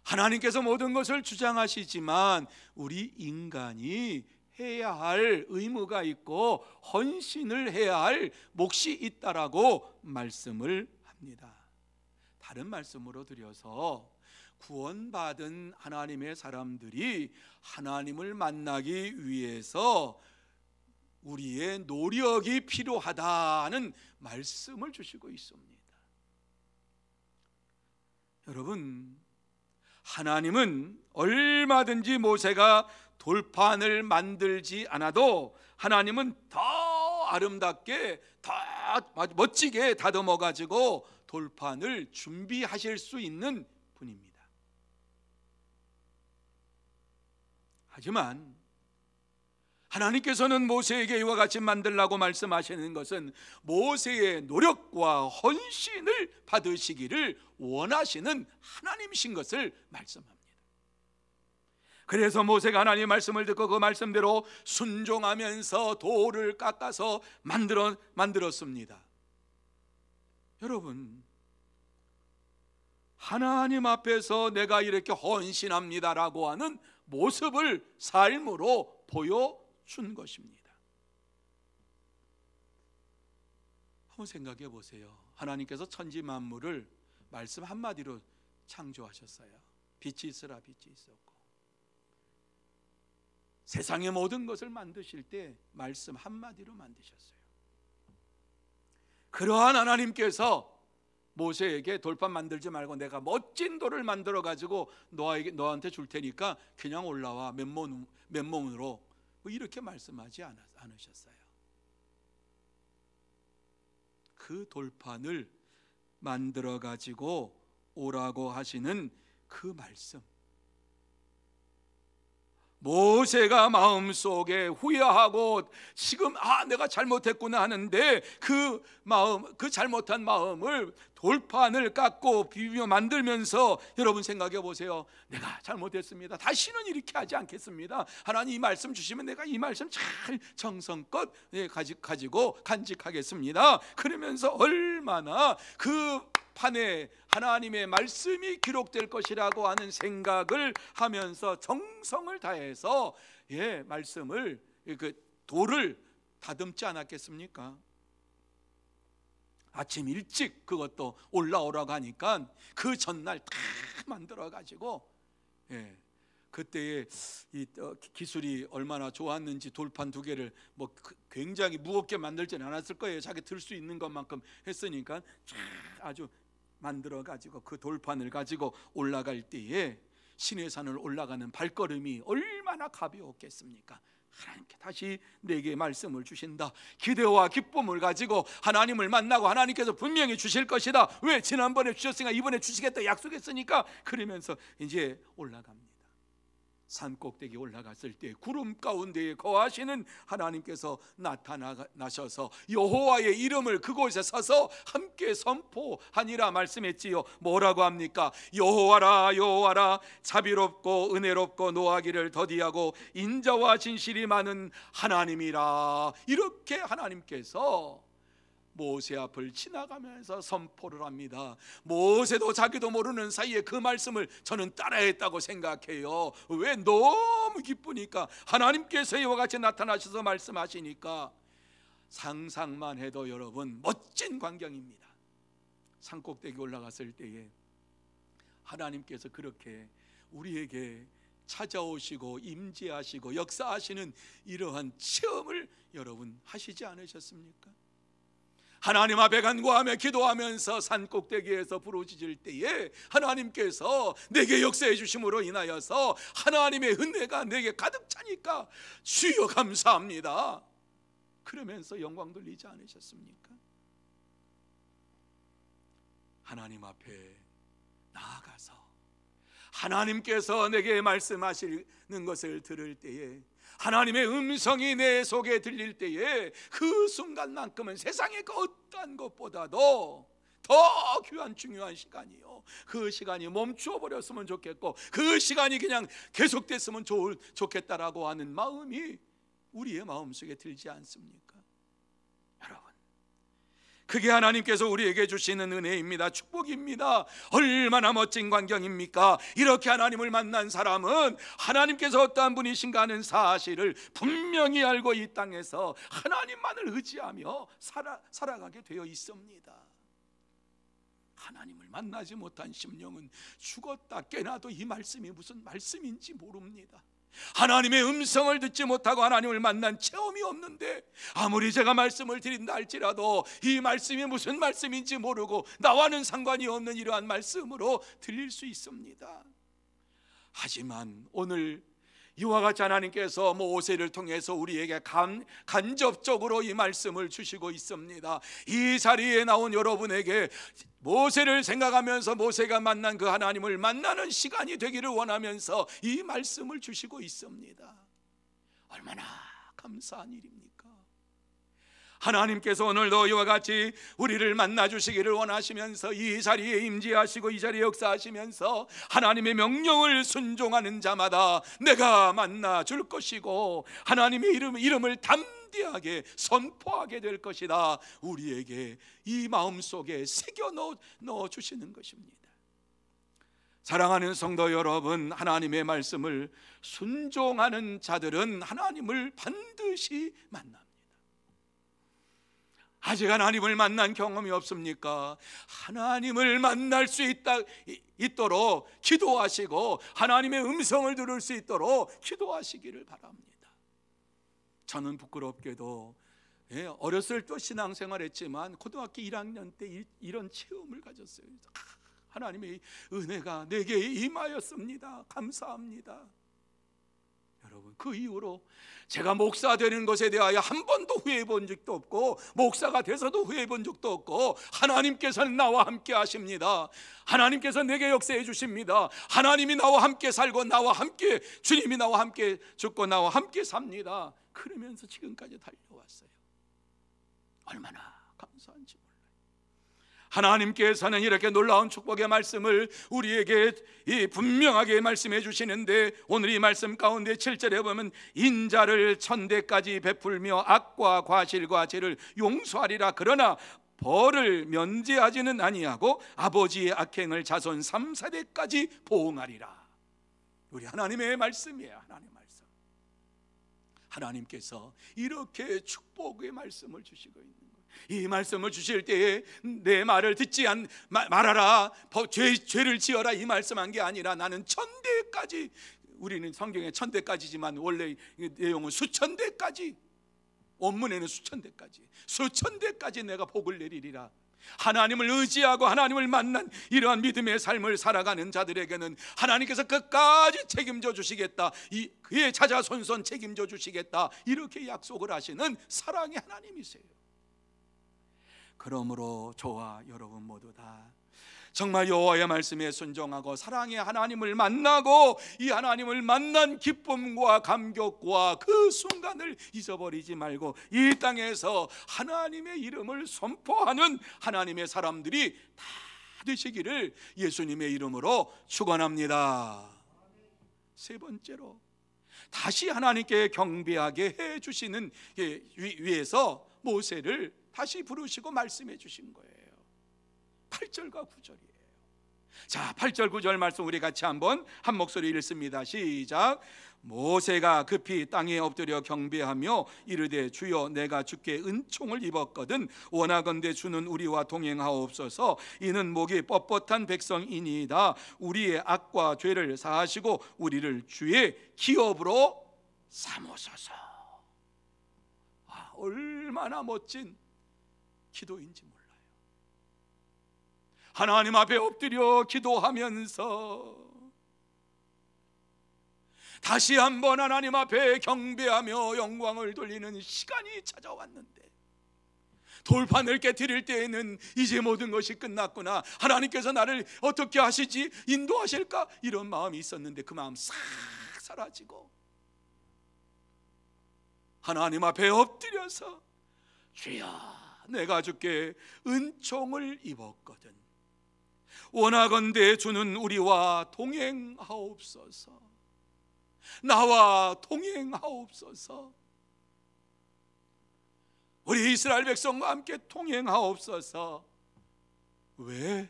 B: 하나님께서 모든 것을 주장하시지만 우리 인간이 해야 할 의무가 있고 헌신을 해야 할 몫이 있다라고 말씀을 합니다. 다른 말씀으로 드려서 구원받은 하나님의 사람들이 하나님을 만나기 위해서 우리의 노력이 필요하다는 말씀을 주시고 있습니다. 여러분, 하나님은 얼마든지 모세가 돌판을 만들지 않아도 하나님은 더 아름답게, 더 멋지게 다듬어 가지고 돌판을 준비하실 수 있는 분입니다. 하지만 하나님께서는 모세에게 이와 같이 만들라고 말씀하시는 것은 모세의 노력과 헌신을 받으시기를 원하시는 하나님이신 것을 말씀합니다. 그래서 모세가 하나님의 말씀을 듣고 그 말씀대로 순종하면서 돌을 깎아서 만들었습니다. 여러분, 하나님 앞에서 내가 이렇게 헌신합니다라고 하는 모습을 삶으로 보여준 것입니다. 한번 생각해 보세요. 하나님께서 천지 만물을 말씀 한마디로 창조하셨어요. 빛이 있으라 빛이 있었고, 세상의 모든 것을 만드실 때 말씀 한마디로 만드셨어요. 그러한 하나님께서 모세에게 돌판 만들지 말고 내가 멋진 돌을 만들어 가지고 너한테 줄 테니까 그냥 올라와 맨몸으로, 뭐 이렇게 말씀하지 않으셨어요. 그 돌판을 만들어 가지고 오라고 하시는 그 말씀, 모세가 마음속에 후회하고 지금 내가 잘못했구나 하는데 그 마음, 그 잘못한 마음을 돌판을 깎고 비비며 만들면서 여러분 생각해 보세요. 내가 잘못했습니다. 다시는 이렇게 하지 않겠습니다. 하나님 이 말씀 주시면 내가 이 말씀 잘 정성껏 가지고 간직하겠습니다. 그러면서 얼마나 그 판에 하나님의 말씀이 기록될 것이라고 하는 생각을 하면서 정성을 다해서 말씀을, 그 돌을 다듬지 않았겠습니까? 아침 일찍 그것도 올라오라고 하니까 그 전날 다 만들어 가지고, 그때의 이 기술이 얼마나 좋았는지 돌판 2개를 뭐 굉장히 무겁게 만들지는 않았을 거예요. 자기 들 수 있는 것만큼 했으니까 아주 만들어 가지고 그 돌판을 가지고 올라갈 때에 시내산을 올라가는 발걸음이 얼마나 가벼웠겠습니까? 하나님께 다시 내게 말씀을 주신다. 기대와 기쁨을 가지고 하나님을 만나고 하나님께서 분명히 주실 것이다. 왜? 지난번에 주셨으니까 이번에 주시겠다 약속했으니까. 그러면서 이제 올라갑니다. 산 꼭대기 올라갔을 때 구름 가운데에 거하시는 하나님께서 나타나셔서 여호와의 이름을 그곳에 서서 함께 선포하니라 말씀했지요. 뭐라고 합니까? 여호와라 여호와라, 자비롭고 은혜롭고 노하기를 더디하고 인자와 진실이 많은 하나님이라. 이렇게 하나님께서 모세 앞을 지나가면서 선포를 합니다. 모세도 자기도 모르는 사이에 그 말씀을 저는 따라했다고 생각해요. 왜? 너무 기쁘니까, 하나님께서 이와 같이 나타나셔서 말씀하시니까. 상상만 해도 여러분 멋진 광경입니다. 산꼭대기 올라갔을 때에 하나님께서 그렇게 우리에게 찾아오시고 임재하시고 역사하시는 이러한 체험을 여러분 하시지 않으셨습니까? 하나님 앞에 간구하며 기도하면서 산꼭대기에서 부르짖을 때에 하나님께서 내게 역사해 주심으로 인하여서 하나님의 은혜가 내게 가득 차니까 주여 감사합니다. 그러면서 영광 돌리지 않으셨습니까? 하나님 앞에 나아가서 하나님께서 내게 말씀하시는 것을 들을 때에, 하나님의 음성이 내 속에 들릴 때에 그 순간만큼은 세상의 그 어떠한 것보다도 더 귀한 중요한 시간이요. 그 시간이 멈추어 버렸으면 좋겠고 그 시간이 그냥 계속됐으면 좋겠다라고 하는 마음이 우리의 마음속에 들지 않습니까? 여러분, 그게 하나님께서 우리에게 주시는 은혜입니다. 축복입니다. 얼마나 멋진 광경입니까? 이렇게 하나님을 만난 사람은 하나님께서 어떠한 분이신가 하는 사실을 분명히 알고 이 땅에서 하나님만을 의지하며 살아가게 되어 있습니다. 하나님을 만나지 못한 심령은 죽었다 깨나도 이 말씀이 무슨 말씀인지 모릅니다. 하나님의 음성을 듣지 못하고 하나님을 만난 체험이 없는데, 아무리 제가 말씀을 드린다 할지라도 이 말씀이 무슨 말씀인지 모르고 나와는 상관이 없는 이러한 말씀으로 들릴 수 있습니다. 하지만 오늘 이와 같이 하나님께서 모세를 통해서 우리에게 간접적으로 이 말씀을 주시고 있습니다. 이 자리에 나온 여러분에게 모세를 생각하면서 모세가 만난 그 하나님을 만나는 시간이 되기를 원하면서 이 말씀을 주시고 있습니다. 얼마나 감사한 일입니까? 하나님께서 오늘도 이와 같이 우리를 만나 주시기를 원하시면서 이 자리에 임재하시고 이 자리에 역사하시면서 하나님의 명령을 순종하는 자마다 내가 만나 줄 것이고 하나님의 이름을 담대하게 선포하게 될 것이다, 우리에게 이 마음속에 새겨 넣어 주시는 것입니다. 사랑하는 성도 여러분, 하나님의 말씀을 순종하는 자들은 하나님을 반드시 만납니다. 아직 하나님을 만난 경험이 없습니까? 하나님을 만날 수 있도록 기도하시고 하나님의 음성을 들을 수 있도록 기도하시기를 바랍니다. 저는 부끄럽게도 어렸을 때 신앙생활했지만 고등학교 1학년 때 이런 체험을 가졌어요. 하나님의 은혜가 내게 임하였습니다. 감사합니다. 여러분, 그 이후로 제가 목사 되는 것에 대하여 한 번도 후회해 본 적도 없고, 목사가 돼서도 후회해 본 적도 없고, 하나님께서는 나와 함께 하십니다. 하나님께서 내게 역사해 주십니다. 하나님이 나와 함께 살고, 나와 함께, 주님이 나와 함께 죽고 나와 함께 삽니다. 그러면서 지금까지 달려왔어요. 얼마나 감사한지 몰라요. 하나님께서는 이렇게 놀라운 축복의 말씀을 우리에게 분명하게 말씀해 주시는데, 오늘 이 말씀 가운데 7절에 보면 인자를 천대까지 베풀며 악과 과실과 죄를 용서하리라. 그러나 벌을 면제하지는 아니하고 아버지의 악행을 자손 3, 4대까지 보응하리라. 우리 하나님의 말씀이에요. 하나님의 말씀. 하나님께서 이렇게 축복의 말씀을 주시고 있는 거예요. 이 말씀을 주실 때에 내 말을 듣지 말아라, 죄를 지어라, 이 말씀한 게 아니라 나는 천대까지, 우리는 성경에 천대까지지만 원래 내용은 수천대까지, 원문에는 수천대까지, 수천대까지 내가 복을 내리리라. 하나님을 의지하고 하나님을 만난 이러한 믿음의 삶을 살아가는 자들에게는 하나님께서 끝까지 책임져 주시겠다, 그의 자자손손 책임져 주시겠다, 이렇게 약속을 하시는 사랑의 하나님이세요. 그러므로 저와 여러분 모두 다 정말 여호와의 말씀에 순종하고 사랑의 하나님을 만나고, 이 하나님을 만난 기쁨과 감격과 그 순간을 잊어버리지 말고 이 땅에서 하나님의 이름을 선포하는 하나님의 사람들이 다 되시기를 예수님의 이름으로 축원합니다. 세 번째로, 다시 하나님께 경배하게 해주시는 위해서 모세를 다시 부르시고 말씀해 주신 거예요. 8절과 9절이에요. 자, 8절 9절 말씀 우리 같이 한번 한 목소리 읽습니다. 시작. 모세가 급히 땅에 엎드려 경배하며 이르되 주여 내가 주께 은총을 입었거든 원하건대 주는 우리와 동행하옵소서. 이는 목이 뻣뻣한 백성이니이다. 우리의 악과 죄를 사하시고 우리를 주의 기업으로 삼으소서. 얼마나 멋진 기도인지 몰라요. 하나님 앞에 엎드려 기도하면서 다시 한번 하나님 앞에 경배하며 영광을 돌리는 시간이 찾아왔는데, 돌판을 깨뜨릴 때에는 이제 모든 것이 끝났구나, 하나님께서 나를 어떻게 하시지, 인도하실까, 이런 마음이 있었는데 그 마음 싹 사라지고 하나님 앞에 엎드려서 주여 내가 주께 은총을 입었거든 원하건대 주는 우리와 동행하옵소서. 나와 동행하옵소서. 우리 이스라엘 백성과 함께 동행하옵소서. 왜?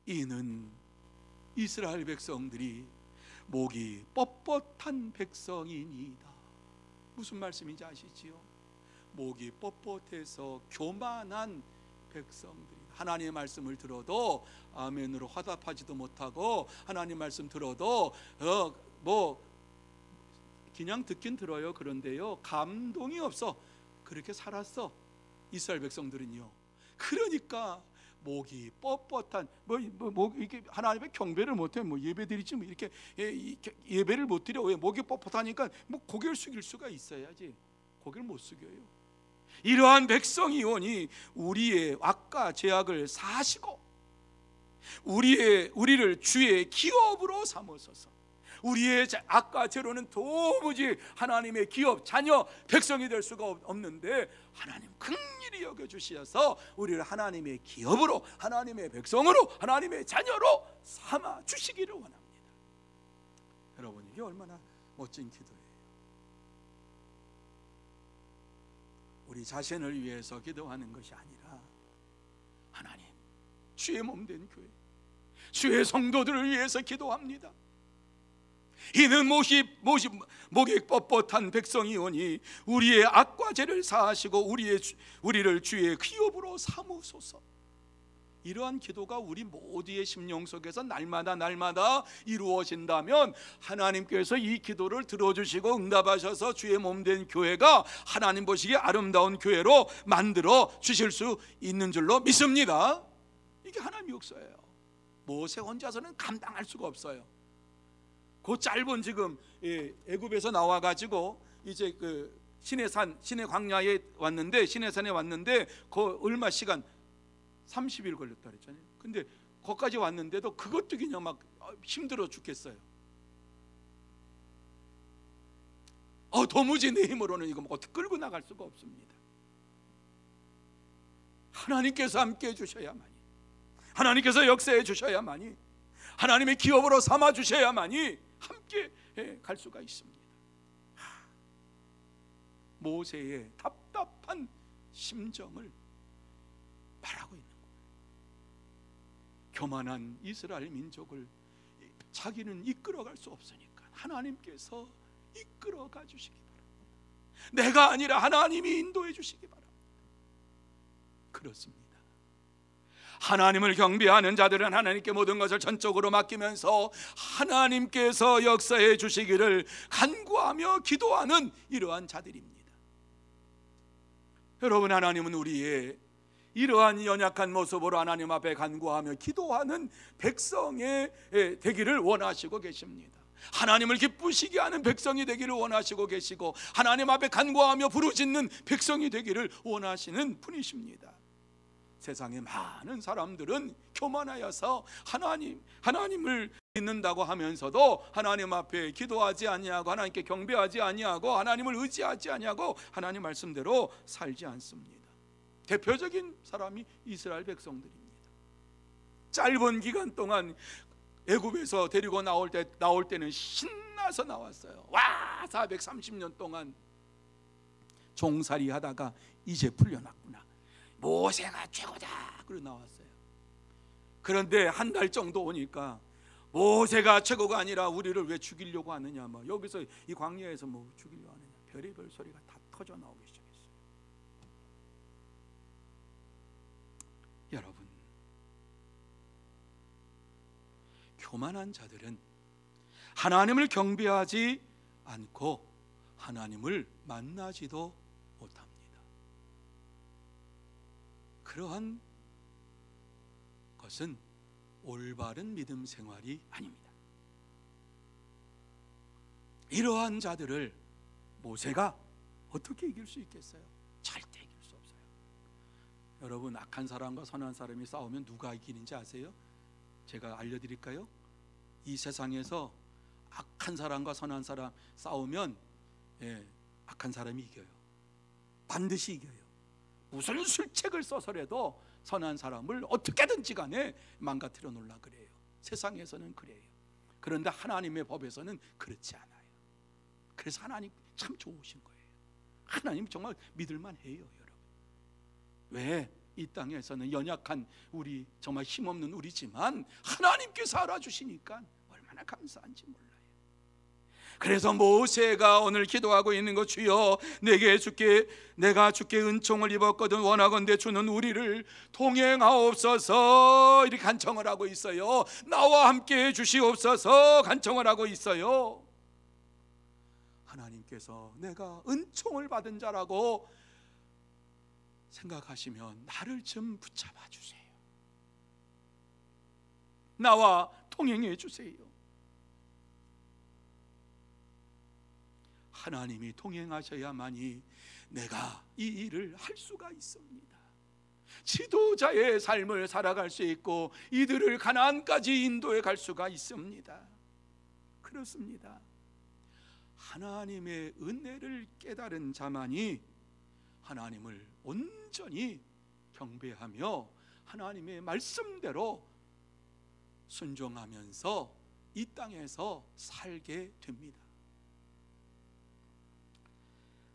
B: 이는 이스라엘 백성들이 목이 뻣뻣한 백성이니이다. 무슨 말씀인지 아시지요? 목이 뻣뻣해서 교만한 백성들이 하나님의 말씀을 들어도 아멘으로 화답하지도 못하고, 하나님 말씀 들어도 그냥 듣긴 들어요. 그런데요 감동이 없어. 그렇게 살았어 이스라엘 백성들은요. 그러니까 목이 뻣뻣한 이게 하나님의 경배를 못해 예배드리지 이렇게 예배를 못 드려. 왜? 목이 뻣뻣하니까 고개를 숙일 수가 있어야지. 고개를 못 숙여요. 이러한 백성이오니 우리의 악과 죄악을 사하시고 우리를 주의 기업으로 삼으소서. 우리의 악과 죄로는 도무지 하나님의 기업, 자녀, 백성이 될 수가 없는데 하나님 긍휼히 여겨주셔서 우리를 하나님의 기업으로, 하나님의 백성으로, 하나님의 자녀로 삼아 주시기를 원합니다. 여러분, 이게 얼마나 멋진 기도예요. 우리 자신을 위해서 기도하는 것이 아니라 하나님, 주의 몸된 교회, 주의 성도들을 위해서 기도합니다. 이는 목이 뻣뻣한 백성이오니 우리의 악과 죄를 사하시고 우리를 주의 기업으로 삼으소서. 이러한 기도가 우리 모두의 심령 속에서 날마다 이루어진다면 하나님께서 이 기도를 들어주시고 응답하셔서 주의 몸된 교회가 하나님 보시기에 아름다운 교회로 만들어 주실 수 있는 줄로 믿습니다. 이게 하나님의 역사예요. 모세 혼자서는 감당할 수가 없어요. 그 짧은 지금 애굽에서 나와가지고 이제 그 시내 광야에 왔는데, 시내산에 왔는데 그 얼마 시간 30일 걸렸다 그랬잖아요. 근데 거기까지 왔는데도 그것도 그냥 막 힘들어 죽겠어요. 도무지 내 힘으로는 이거 어떻게 끌고 나갈 수가 없습니다. 하나님께서 함께 해주셔야만이, 하나님께서 역사해 주셔야만이, 하나님의 기업으로 삼아 주셔야만이 함께 갈 수가 있습니다. 모세의 답답한 심정을 말하고 있는 거예요. 교만한 이스라엘 민족을 자기는 이끌어갈 수 없으니까 하나님께서 이끌어가 주시기 바랍니다. 내가 아니라 하나님이 인도해 주시기 바랍니다. 그렇습니다. 하나님을 경배하는 자들은 하나님께 모든 것을 전적으로 맡기면서 하나님께서 역사해 주시기를 간구하며 기도하는 이러한 자들입니다. 여러분, 하나님은 우리의 이러한 연약한 모습으로 하나님 앞에 간구하며 기도하는 백성의 되기를 원하시고 계십니다. 하나님을 기쁘시게 하는 백성이 되기를 원하시고 계시고, 하나님 앞에 간구하며 부르짖는 백성이 되기를 원하시는 분이십니다. 세상의 많은 사람들은 교만하여서 하나님을 믿는다고 하면서도 하나님 앞에 기도하지 아니하고 하나님께 경배하지 아니하고 하나님을 의지하지 아니하고 하나님 말씀대로 살지 않습니다. 대표적인 사람이 이스라엘 백성들입니다. 짧은 기간 동안 애굽에서 데리고 나올 때는 신나서 나왔어요. 와, 430년 동안 종살이 하다가 이제 풀려났구나, 모세가 최고다, 그러고 나왔어요. 그런데 한 달 정도 오니까 모세가 최고가 아니라 우리를 왜 죽이려고 하느냐, 뭐 여기서 이 광야에서 뭐 죽이려고 하느냐, 별의별 소리가 다 터져 나오기 시작했어요. 여러분, 교만한 자들은 하나님을 경배하지 않고 하나님을 만나지도 못합니다. 그러한 것은 올바른 믿음 생활이 아닙니다. 이러한 자들을 모세가 어떻게 이길 수 있겠어요? 절대 이길 수 없어요. 여러분, 악한 사람과 선한 사람이 싸우면 누가 이기는지 아세요? 제가 알려드릴까요? 이 세상에서 악한 사람과 선한 사람 싸우면 악한 사람이 이겨요. 반드시 이겨요. 무슨 술책을 써서라도 선한 사람을 어떻게든지 간에 망가뜨려 놓으려 그래요. 세상에서는 그래요. 그런데 하나님의 법에서는 그렇지 않아요. 그래서 하나님 참 좋으신 거예요. 하나님 정말 믿을만 해요, 여러분. 왜? 이 땅에서는 연약한 우리, 정말 힘없는 우리지만 하나님께서 알아주시니까 얼마나 감사한지 몰라요. 그래서 모세가 오늘 기도하고 있는 것, 주여 내가 주께 은총을 입었거든 원하건대 주는 우리를 동행하옵소서, 이렇게 간청을 하고 있어요. 나와 함께 해주시옵소서 간청을 하고 있어요. 하나님께서 내가 은총을 받은 자라고 생각하시면 나를 좀 붙잡아 주세요. 나와 동행해 주세요. 하나님이 동행하셔야만이 내가 이 일을 할 수가 있습니다. 지도자의 삶을 살아갈 수 있고 이들을 가나안까지 인도해 갈 수가 있습니다. 그렇습니다. 하나님의 은혜를 깨달은 자만이 하나님을 온전히 경배하며 하나님의 말씀대로 순종하면서 이 땅에서 살게 됩니다.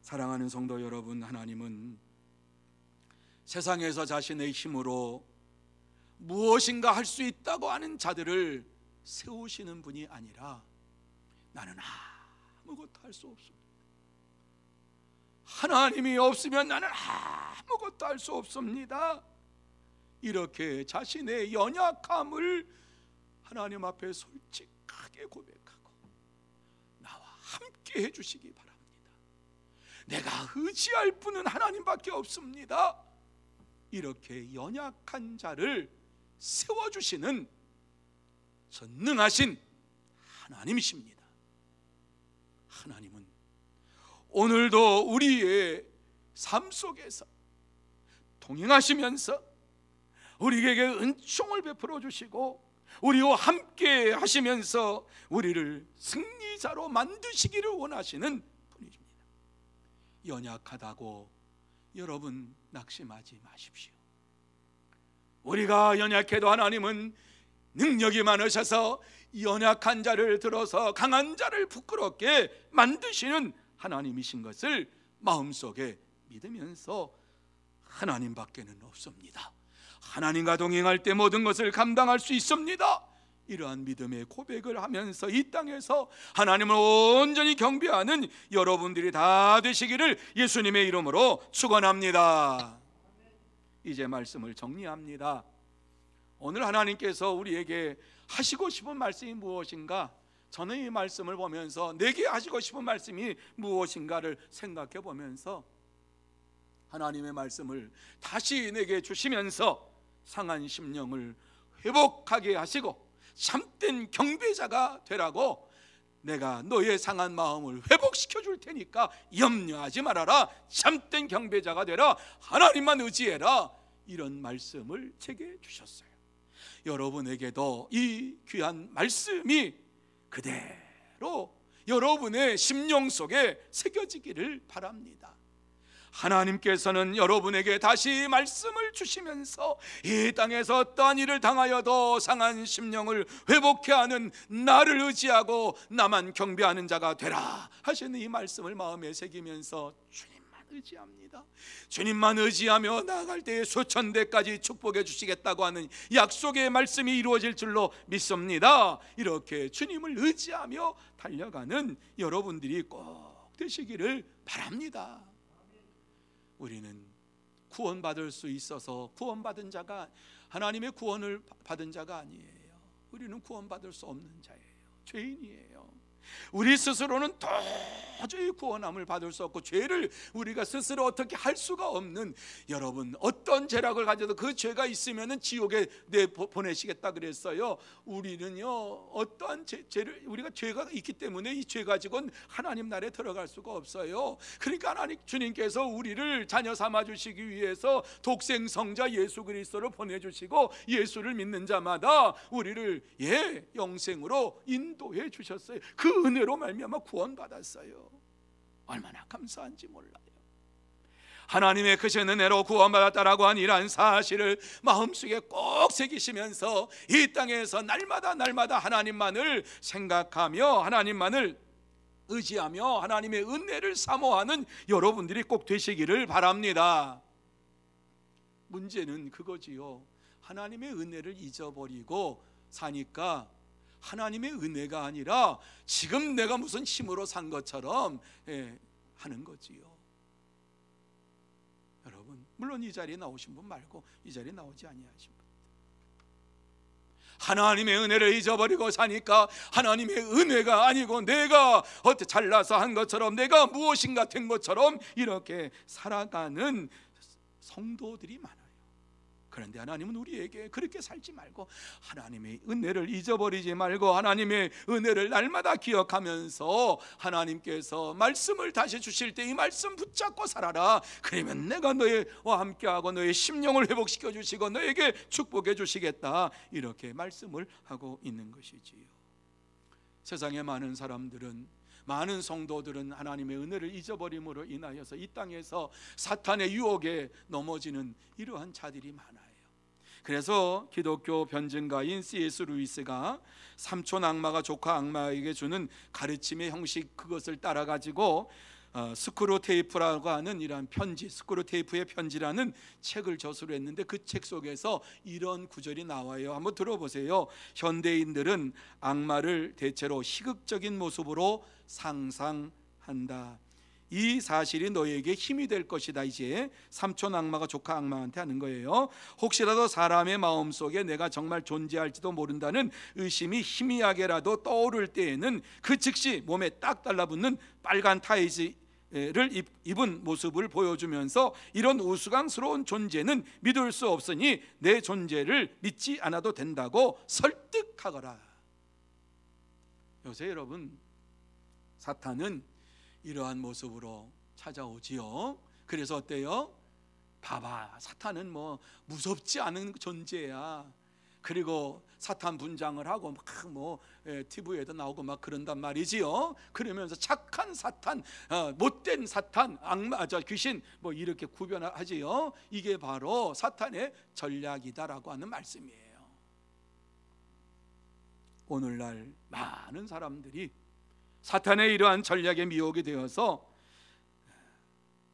B: 사랑하는 성도 여러분, 하나님은 세상에서 자신의 힘으로 무엇인가 할 수 있다고 하는 자들을 세우시는 분이 아니라 나는 아무것도 할 수 없습니다. 하나님이 없으면 나는 아무것도 할 수 없습니다. 이렇게 자신의 연약함을 하나님 앞에 솔직하게 고백하고 나와 함께 해주시기 바랍니다. 내가 의지할 분은 하나님밖에 없습니다. 이렇게 연약한 자를 세워주시는 전능하신 하나님이십니다. 하나님은 오늘도 우리의 삶 속에서 동행하시면서 우리에게 은총을 베풀어 주시고 우리와 함께 하시면서 우리를 승리자로 만드시기를 원하시는 분이십니다. 연약하다고 여러분 낙심하지 마십시오. 우리가 연약해도 하나님은 능력이 많으셔서 연약한 자를 들어서 강한 자를 부끄럽게 만드시는 하나님이신 것을 마음속에 믿으면서 하나님밖에는 없습니다. 하나님과 동행할 때 모든 것을 감당할 수 있습니다. 이러한 믿음의 고백을 하면서 이 땅에서 하나님을 온전히 경배하는 여러분들이 다 되시기를 예수님의 이름으로 축원합니다. 이제 말씀을 정리합니다. 오늘 하나님께서 우리에게 하시고 싶은 말씀이 무엇인가? 저는 이 말씀을 보면서 내게 하시고 싶은 말씀이 무엇인가를 생각해 보면서 하나님의 말씀을 다시 내게 주시면서 상한 심령을 회복하게 하시고 참된 경배자가 되라고, 내가 너의 상한 마음을 회복시켜 줄 테니까 염려하지 말아라, 참된 경배자가 되라, 하나님만 의지해라, 이런 말씀을 제게 주셨어요. 여러분에게도 이 귀한 말씀이 그대로 여러분의 심령 속에 새겨지기를 바랍니다. 하나님께서는 여러분에게 다시 말씀을 주시면서 이 땅에서 어떠한 일을 당하여도 상한 심령을 회복해 하는 나를 의지하고 나만 경배하는 자가 되라 하시는 이 말씀을 마음에 새기면서 주님만 의지합니다. 주님만 의지하며 나아갈 때에 수천대까지 축복해 주시겠다고 하는 약속의 말씀이 이루어질 줄로 믿습니다. 이렇게 주님을 의지하며 달려가는 여러분들이 꼭 되시기를 바랍니다. 우리는 구원받을 수 있어서 구원받은 자가, 하나님의 구원을 받은 자가 아니에요. 우리는 구원받을 수 없는 자예요. 죄인이에요. 우리 스스로는 도저히 구원함을 받을 수 없고 죄를 우리가 스스로 어떻게 할 수가 없는, 여러분 어떤 죄락을 가져도 그 죄가 있으면 지옥에 보내시겠다 그랬어요. 우리는요 어떠한 죄를, 우리가 죄가 있기 때문에 이 죄 가지고는 하나님 나라에 들어갈 수가 없어요. 그러니까 하나님 주님께서 우리를 자녀 삼아 주시기 위해서 독생 성자 예수 그리스도를 보내주시고 예수를 믿는 자마다 우리를 영생으로 인도해 주셨어요. 그 은혜로 말미암아 구원받았어요. 얼마나 감사한지 몰라요. 하나님의 크신 은혜로 구원받았다라고 한 이러한 사실을 마음속에 꼭 새기시면서 이 땅에서 날마다 하나님만을 생각하며 하나님만을 의지하며 하나님의 은혜를 사모하는 여러분들이 꼭 되시기를 바랍니다. 문제는 그거지요. 하나님의 은혜를 잊어버리고 사니까 하나님의 은혜가 아니라 지금 내가 무슨 힘으로 산 것처럼 하는 거지요. 여러분, 물론 이 자리에 나오신 분 말고 이 자리에 나오지 아니하신 분, 하나님의 은혜를 잊어버리고 사니까 하나님의 은혜가 아니고 내가 어떻게 잘나서 한 것처럼, 내가 무엇인가 된 것처럼 이렇게 살아가는 성도들이 많아요. 그런데 하나님은 우리에게 그렇게 살지 말고 하나님의 은혜를 잊어버리지 말고 하나님의 은혜를 날마다 기억하면서 하나님께서 말씀을 다시 주실 때 이 말씀 붙잡고 살아라. 그러면 내가 너와 함께하고 너의 심령을 회복시켜 주시고 너에게 축복해 주시겠다, 이렇게 말씀을 하고 있는 것이지요. 세상에 많은 사람들은, 많은 성도들은 하나님의 은혜를 잊어버림으로 인하여서 이 땅에서 사탄의 유혹에 넘어지는 이러한 자들이 많아요. 그래서 기독교 변증가인 C.S. 루이스가 삼촌 악마가 조카 악마에게 주는 가르침의 형식, 그것을 따라가지고 스크루테이프라고 하는 이러한 편지, 스크루테이프의 편지라는 책을 저술을 했는데 그 책 속에서 이런 구절이 나와요. 한번 들어보세요. 현대인들은 악마를 대체로 희극적인 모습으로 상상한다. 이 사실이 너에게 힘이 될 것이다. 이제 삼촌 악마가 조카 악마한테 하는 거예요. 혹시라도 사람의 마음속에 내가 정말 존재할지도 모른다는 의심이 희미하게라도 떠오를 때에는 그 즉시 몸에 딱 달라붙는 빨간 타이즈를 입은 모습을 보여주면서 이런 우스꽝스러운 존재는 믿을 수 없으니 내 존재를 믿지 않아도 된다고 설득하거라. 요새 여러분, 사탄은 이러한 모습으로 찾아오지요. 그래서 어때요? 봐봐, 사탄은 뭐 무섭지 않은 존재야. 그리고 사탄 분장을 하고 막 TV에도 나오고 막 그런단 말이지요. 그러면서 착한 사탄, 못된 사탄, 악마, 귀신 뭐 이렇게 구별하지요. 이게 바로 사탄의 전략이다라고 하는 말씀이에요. 오늘날 많은 사람들이 사탄의 이러한 전략에 미혹이 되어서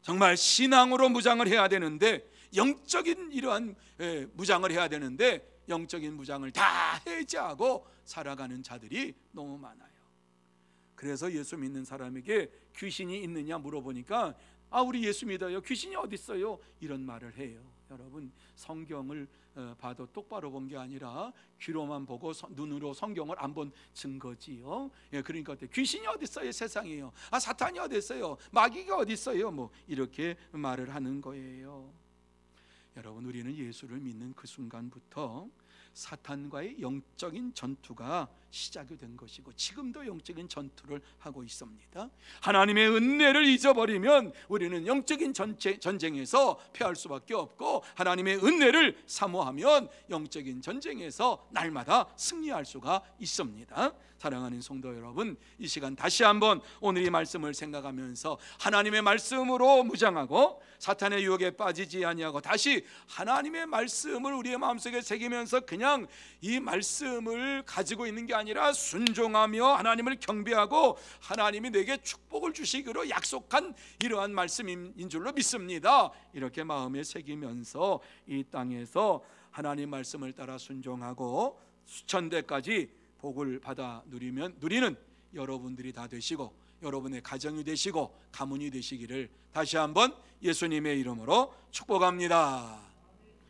B: 정말 신앙으로 무장을 해야 되는데, 영적인 이러한 무장을 해야 되는데 영적인 무장을 다 해제하고 살아가는 자들이 너무 많아요. 그래서 예수 믿는 사람에게 귀신이 있느냐 물어보니까 우리 예수 믿어요, 귀신이 어디 있어요? 이런 말을 해요. 여러분, 성경을 봐도 똑바로 본 게 아니라 귀로만 보고 눈으로 성경을 안 본 증거지요. 그러니까 귀신이 어디 있어요? 세상에요. 사탄이 어디 있어요? 마귀가 어디 있어요? 뭐 이렇게 말을 하는 거예요. 여러분, 우리는 예수를 믿는 그 순간부터 사탄과의 영적인 전투가 시작이 된 것이고 지금도 영적인 전투를 하고 있습니다. 하나님의 은혜를 잊어버리면 우리는 영적인 전쟁에서 패할 수밖에 없고, 하나님의 은혜를 사모하면 영적인 전쟁에서 날마다 승리할 수가 있습니다. 사랑하는 성도 여러분, 이 시간 다시 한번 오늘 이 말씀을 생각하면서 하나님의 말씀으로 무장하고 사탄의 유혹에 빠지지 아니하고 다시 하나님의 말씀을 우리의 마음속에 새기면서 그냥 이 말씀을 가지고 있는 게 아니라 순종하며 하나님을 경배하고 하나님이 내게 축복을 주시기로 약속한 이러한 말씀인 줄로 믿습니다. 이렇게 마음에 새기면서 이 땅에서 하나님 말씀을 따라 순종하고 수천대까지 복을 받아 누리는 여러분들이 다 되시고 여러분의 가정이 되시고 가문이 되시기를 다시 한번 예수님의 이름으로 축복합니다.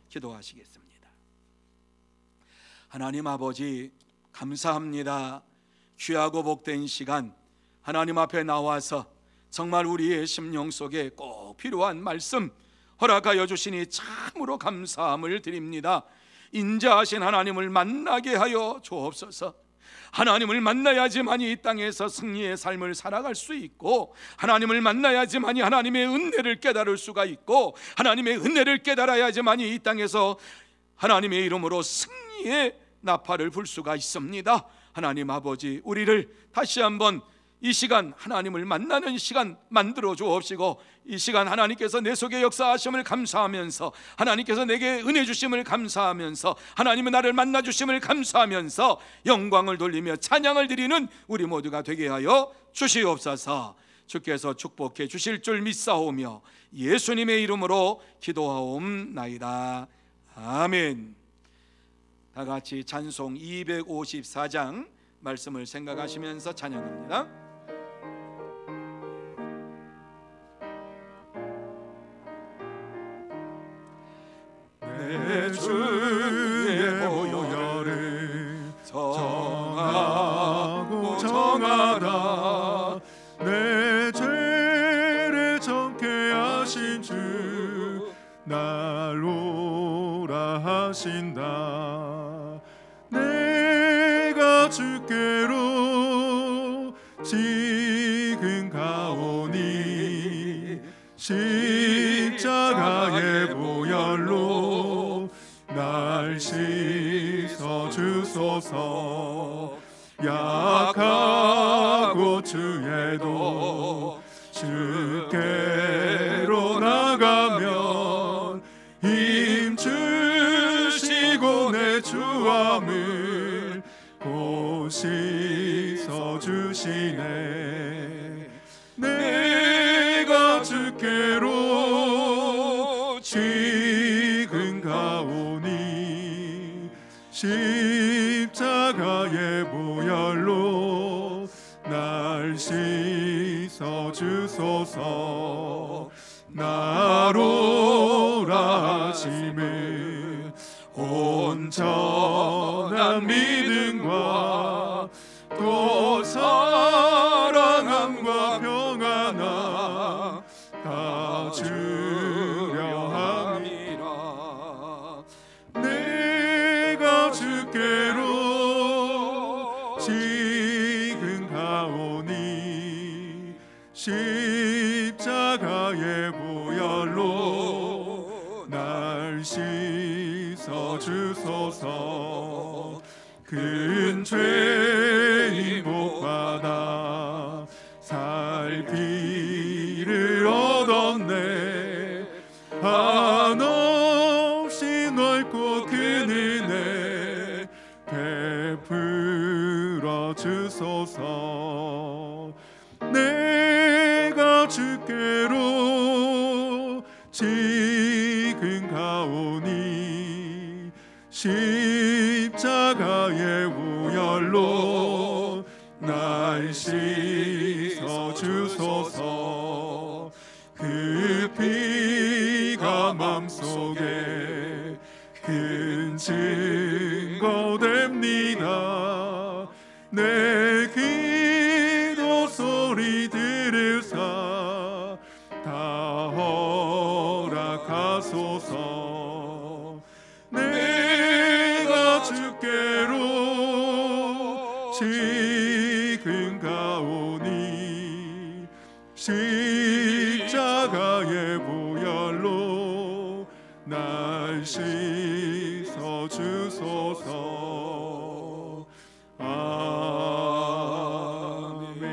B: 기도하시겠습니다. 하나님 아버지, 감사합니다. 귀하고 복된 시간 하나님 앞에 나와서 정말 우리의 심령 속에 꼭 필요한 말씀 허락하여 주시니 참으로 감사함을 드립니다. 인자하신 하나님을 만나게 하여 주옵소서. 하나님을 만나야지만이 이 땅에서 승리의 삶을 살아갈 수 있고, 하나님을 만나야지만이 하나님의 은혜를 깨달을 수가 있고, 하나님의 은혜를 깨달아야지만이 이 땅에서 하나님의 이름으로 승리의 나팔을 불 수가 있습니다. 하나님 아버지, 우리를 다시 한번 이 시간 하나님을 만나는 시간 만들어 주옵시고, 이 시간 하나님께서 내 속에 역사하심을 감사하면서, 하나님께서 내게 은혜 주심을 감사하면서, 하나님은 나를 만나 주심을 감사하면서 영광을 돌리며 찬양을 드리는 우리 모두가 되게 하여 주시옵소서. 주께서 축복해 주실 줄 믿사오며 예수님의 이름으로 기도하옵나이다. 아멘. 다 같이 찬송 254장 말씀을 생각하시면서 찬양합니다.
A: 내 주의 보혈을 정하고 정하라. 내 죄를 정케 하신 주 날 오라 하신다. 내가 주께로 지금 가오니 십자가의 보혈로 날 씻어 주소서. 약하고 주에도 주께로 나가면 힘 주시고 내 주함을 곧 씻어 주시네. 내가 주께로 지금 가오니 십자가의 보혈로 날 씻어 주소서. 나로라 하심은 온전한 믿음과 또 사랑함과 평안함 다 주려 함이라. 내가 주께로 지금 가오니 십자가의 보혈로 날 씻어 주소서. 큰 죄인 복받아 살 길을 얻었네. 한없이 넓고 큰 은혜 베풀어 주소서. 내가 주께로 지금 가오니 십자가의 보혈로 날 씻어 주소서. 그 피가 맘속에 큰 증거 됩니다. 내 기도 소리 들으사 다 허락하소서. 내가 주께로 지금 가오니 십자가의 보혈로 날 씻어 주소서. 아멘.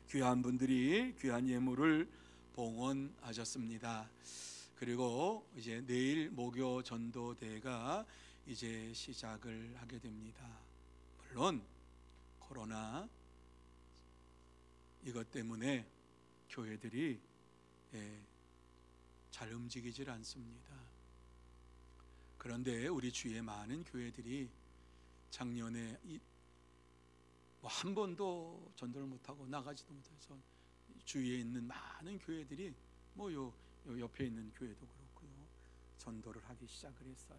B: 귀한 분들이 귀한 예물을 봉헌하셨습니다. 그리고 이제 내일 목요 전도대가 이제 시작을 하게 됩니다. 물론 코로나 이것 때문에 교회들이 잘 움직이질 않습니다. 그런데 우리 주위에 많은 교회들이 작년에 한 번도 전도를 못하고 나가지도 못해서 주위에 있는 많은 교회들이 요 옆에 있는 교회도 그렇고요, 전도를 하기 시작을 했어요.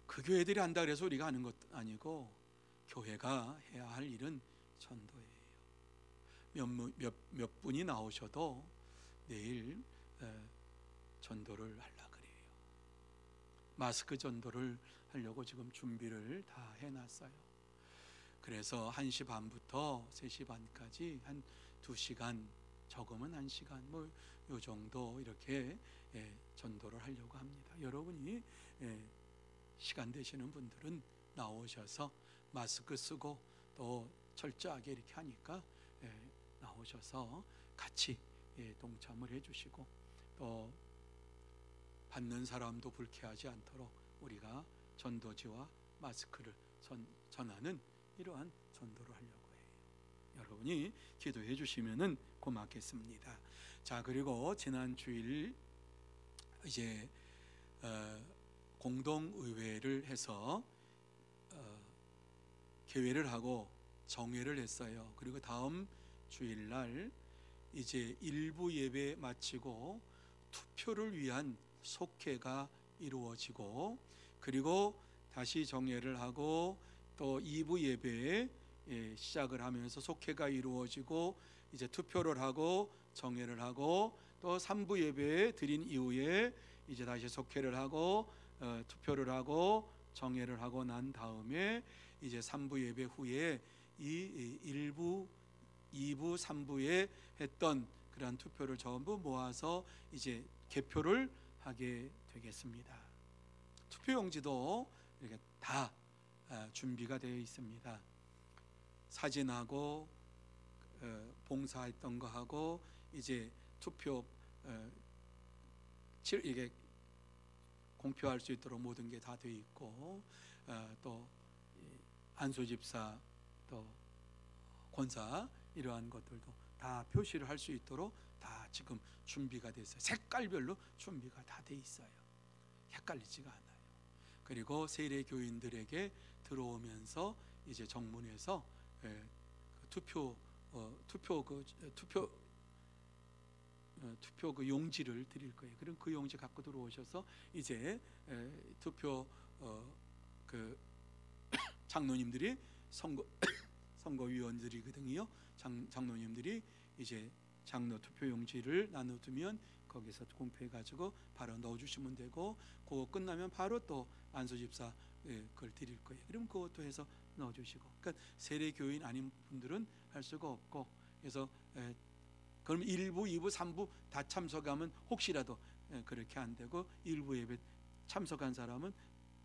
B: 그 교회들이 한다 그래서 우리가 하는 것도 아니고 교회가 해야 할 일은 전도예요. 몇 분이 나오셔도 내일 전도를 하려고 그래요. 마스크 전도를 하려고 지금 준비를 다 해놨어요. 그래서 1시 반부터 3시 반까지 한 2시간, 적으면 1시간 요 정도 이렇게 전도를 하려고 합니다. 여러분이 시간 되시는 분들은 나오셔서 마스크 쓰고 또 철저하게 이렇게 하니까 나오셔서 같이 동참을 해주시고, 또 받는 사람도 불쾌하지 않도록 우리가 전도지와 마스크를 전하는 이러한 전도를 하려고 해요. 여러분이 기도해 주시면은 고맙겠습니다. 자, 그리고 지난 주일 이제 공동의회를 해서 개회를 하고 정회를 했어요. 그리고 다음 주일날 이제 일부 예배 마치고 투표를 위한 속회가 이루어지고, 그리고 다시 정회를 하고 또 2부 예배에 시작을 하면서 속회가 이루어지고 이제 투표를 하고 정회를 하고 또 3부 예배에 드린 이후에 이제 다시 속회를 하고 투표를 하고 정회를 하고 난 다음에 이제 3부 예배 후에 이 1부, 2부, 3부에 했던 그러한 투표를 전부 모아서 이제 개표를 하게 되겠습니다. 투표용지도 이렇게 다 준비가 되어 있습니다. 사진하고 봉사했던 거 하고 이제 투표 이게 공표할 수 있도록 모든 게 다 되어 있고, 또 안수 집사 또 권사 이러한 것들도 다 표시를 할 수 있도록 다 지금 준비가 됐어요. 색깔별로 준비가 다 돼 있어요. 헷갈리지가 않아요. 그리고 세례 교인들에게 들어오면서 이제 정문에서 투표 그 용지를 드릴 거예요. 그럼 그 용지 갖고 들어오셔서 이제 투표 그 장로님들이 선거위원들이거든요. 장로님들이 이제 장로 투표 용지를 나눠두면 거기서 공표해 가지고 바로 넣어주시면 되고, 그거 끝나면 바로 또 안수집사 그걸 드릴 거예요. 그럼 그것도 해서 넣어주시고. 그러니까 세례 교인 아닌 분들은 할 수가 없고, 그래서 그럼 1부, 2부, 3부 다 참석하면 혹시라도 그렇게 안 되고, 1부 예배 참석한 사람은,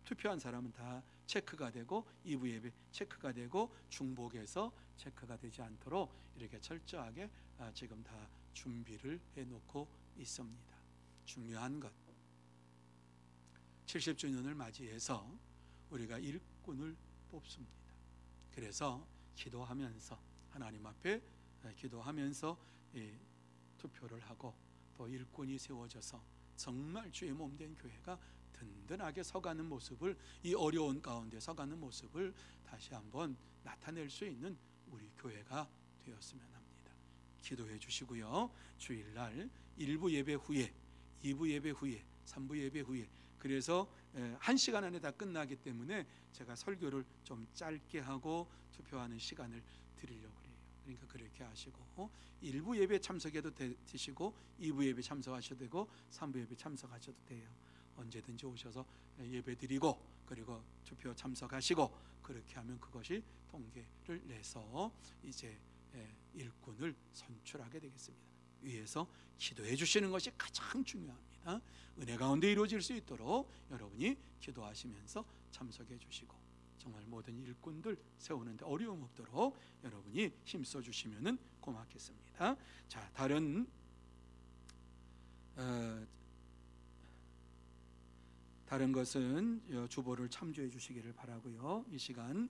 B: 투표한 사람은 다 체크가 되고, 2부 예배 체크가 되고, 중복해서 체크가 되지 않도록 이렇게 철저하게 지금 다 준비를 해놓고 있습니다. 중요한 것, 70주년을 맞이해서 우리가 일꾼을 뽑습니다. 그래서 기도하면서, 하나님 앞에 기도하면서 투표를 하고, 또 일꾼이 세워져서 정말 주의 몸된 교회가 든든하게 서가는 모습을, 이 어려운 가운데 서가는 모습을 다시 한번 나타낼 수 있는 우리 교회가 되었으면 합니다. 기도해 주시고요. 주일날 1부 예배 후에, 2부 예배 후에, 3부 예배 후에, 그래서 1시간 안에 다 끝나기 때문에 제가 설교를 좀 짧게 하고 투표하는 시간을 드리려고 해요. 그러니까 그렇게 하시고, 1부 예배 참석해도 되시고, 2부 예배 참석하셔도 되고, 3부 예배 참석하셔도 돼요. 언제든지 오셔서 예배 드리고, 그리고 투표 참석하시고, 그렇게 하면 그것이 통계를 내서 이제 일꾼을 선출하게 되겠습니다. 위에서 기도해 주시는 것이 가장 중요합니다. 은혜 가운데 이루어질 수 있도록 여러분이 기도하시면서 참석해 주시고, 정말 모든 일꾼들 세우는데 어려움 없도록 여러분이 힘써 주시면 고맙겠습니다. 자, 다른 것은 주보를 참조해 주시기를 바라고요. 이 시간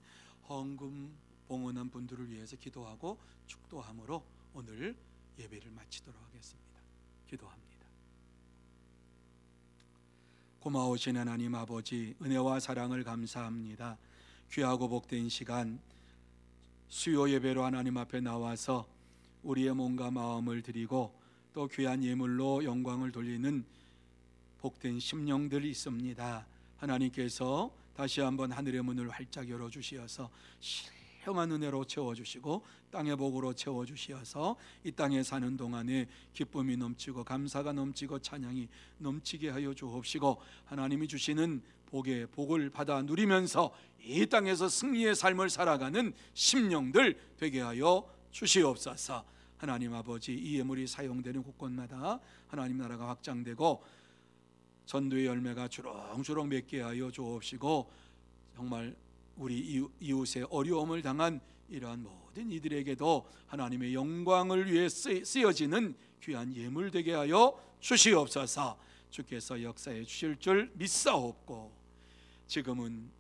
B: 헌금 봉헌한 분들을 위해서 기도하고 축도함으로 오늘 예배를 마치도록 하겠습니다. 기도합니다. 고마우신 하나님 아버지, 은혜와 사랑을 감사합니다. 귀하고 복된 시간, 수요 예배로 하나님 앞에 나와서 우리의 몸과 마음을 드리고 또 귀한 예물로 영광을 돌리는 복된 심령들이 있습니다. 하나님께서 다시 한번 하늘의 문을 활짝 열어주시어서 신령한 은혜로 채워주시고 땅의 복으로 채워주시어서 이 땅에 사는 동안에 기쁨이 넘치고 감사가 넘치고 찬양이 넘치게 하여 주옵시고, 하나님이 주시는 복을 받아 누리면서 이 땅에서 승리의 삶을 살아가는 심령들 되게 하여 주시옵소서. 하나님 아버지, 이 예물이 사용되는 곳곳마다 하나님 나라가 확장되고 전도의 열매가 주렁주렁 맺게 하여 주옵시고, 정말 우리 이웃의 어려움을 당한 이러한 모든 이들에게도 하나님의 영광을 위해 쓰여지는 귀한 예물 되게 하여 주시옵소서. 주께서 역사해 주실 줄 믿사옵고, 지금은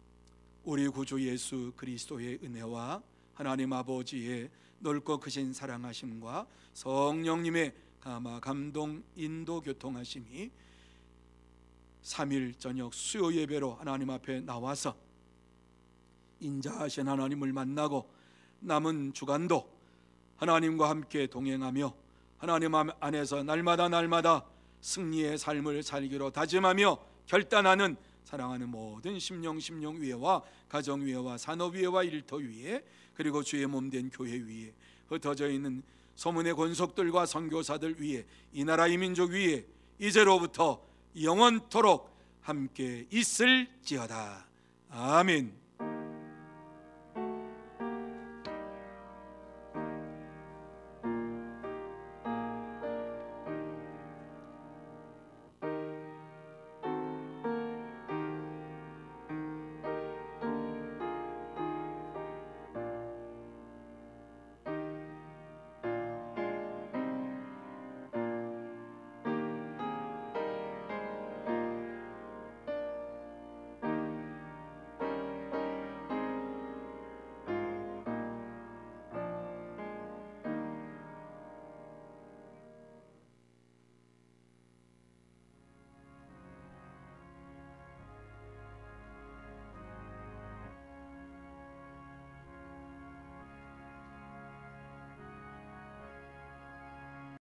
B: 우리 구주 예수 그리스도의 은혜와 하나님 아버지의 넓고 크신 사랑하심과 성령님의 감화 감동 인도 교통하심이 3일 저녁 수요 예배로 하나님 앞에 나와서 인자하신 하나님을 만나고 남은 주간도 하나님과 함께 동행하며 하나님 안에서 날마다 승리의 삶을 살기로 다짐하며 결단하는 사랑하는 모든 심령 위에와 가정 위에와 산업 위에와 일터 위에, 그리고 주의 몸된 교회 위에, 흩어져 있는 소문의 권속들과 선교사들 위에, 이 나라 이 민족 위에 이제로부터 영원토록 함께 있을지어다. 아멘.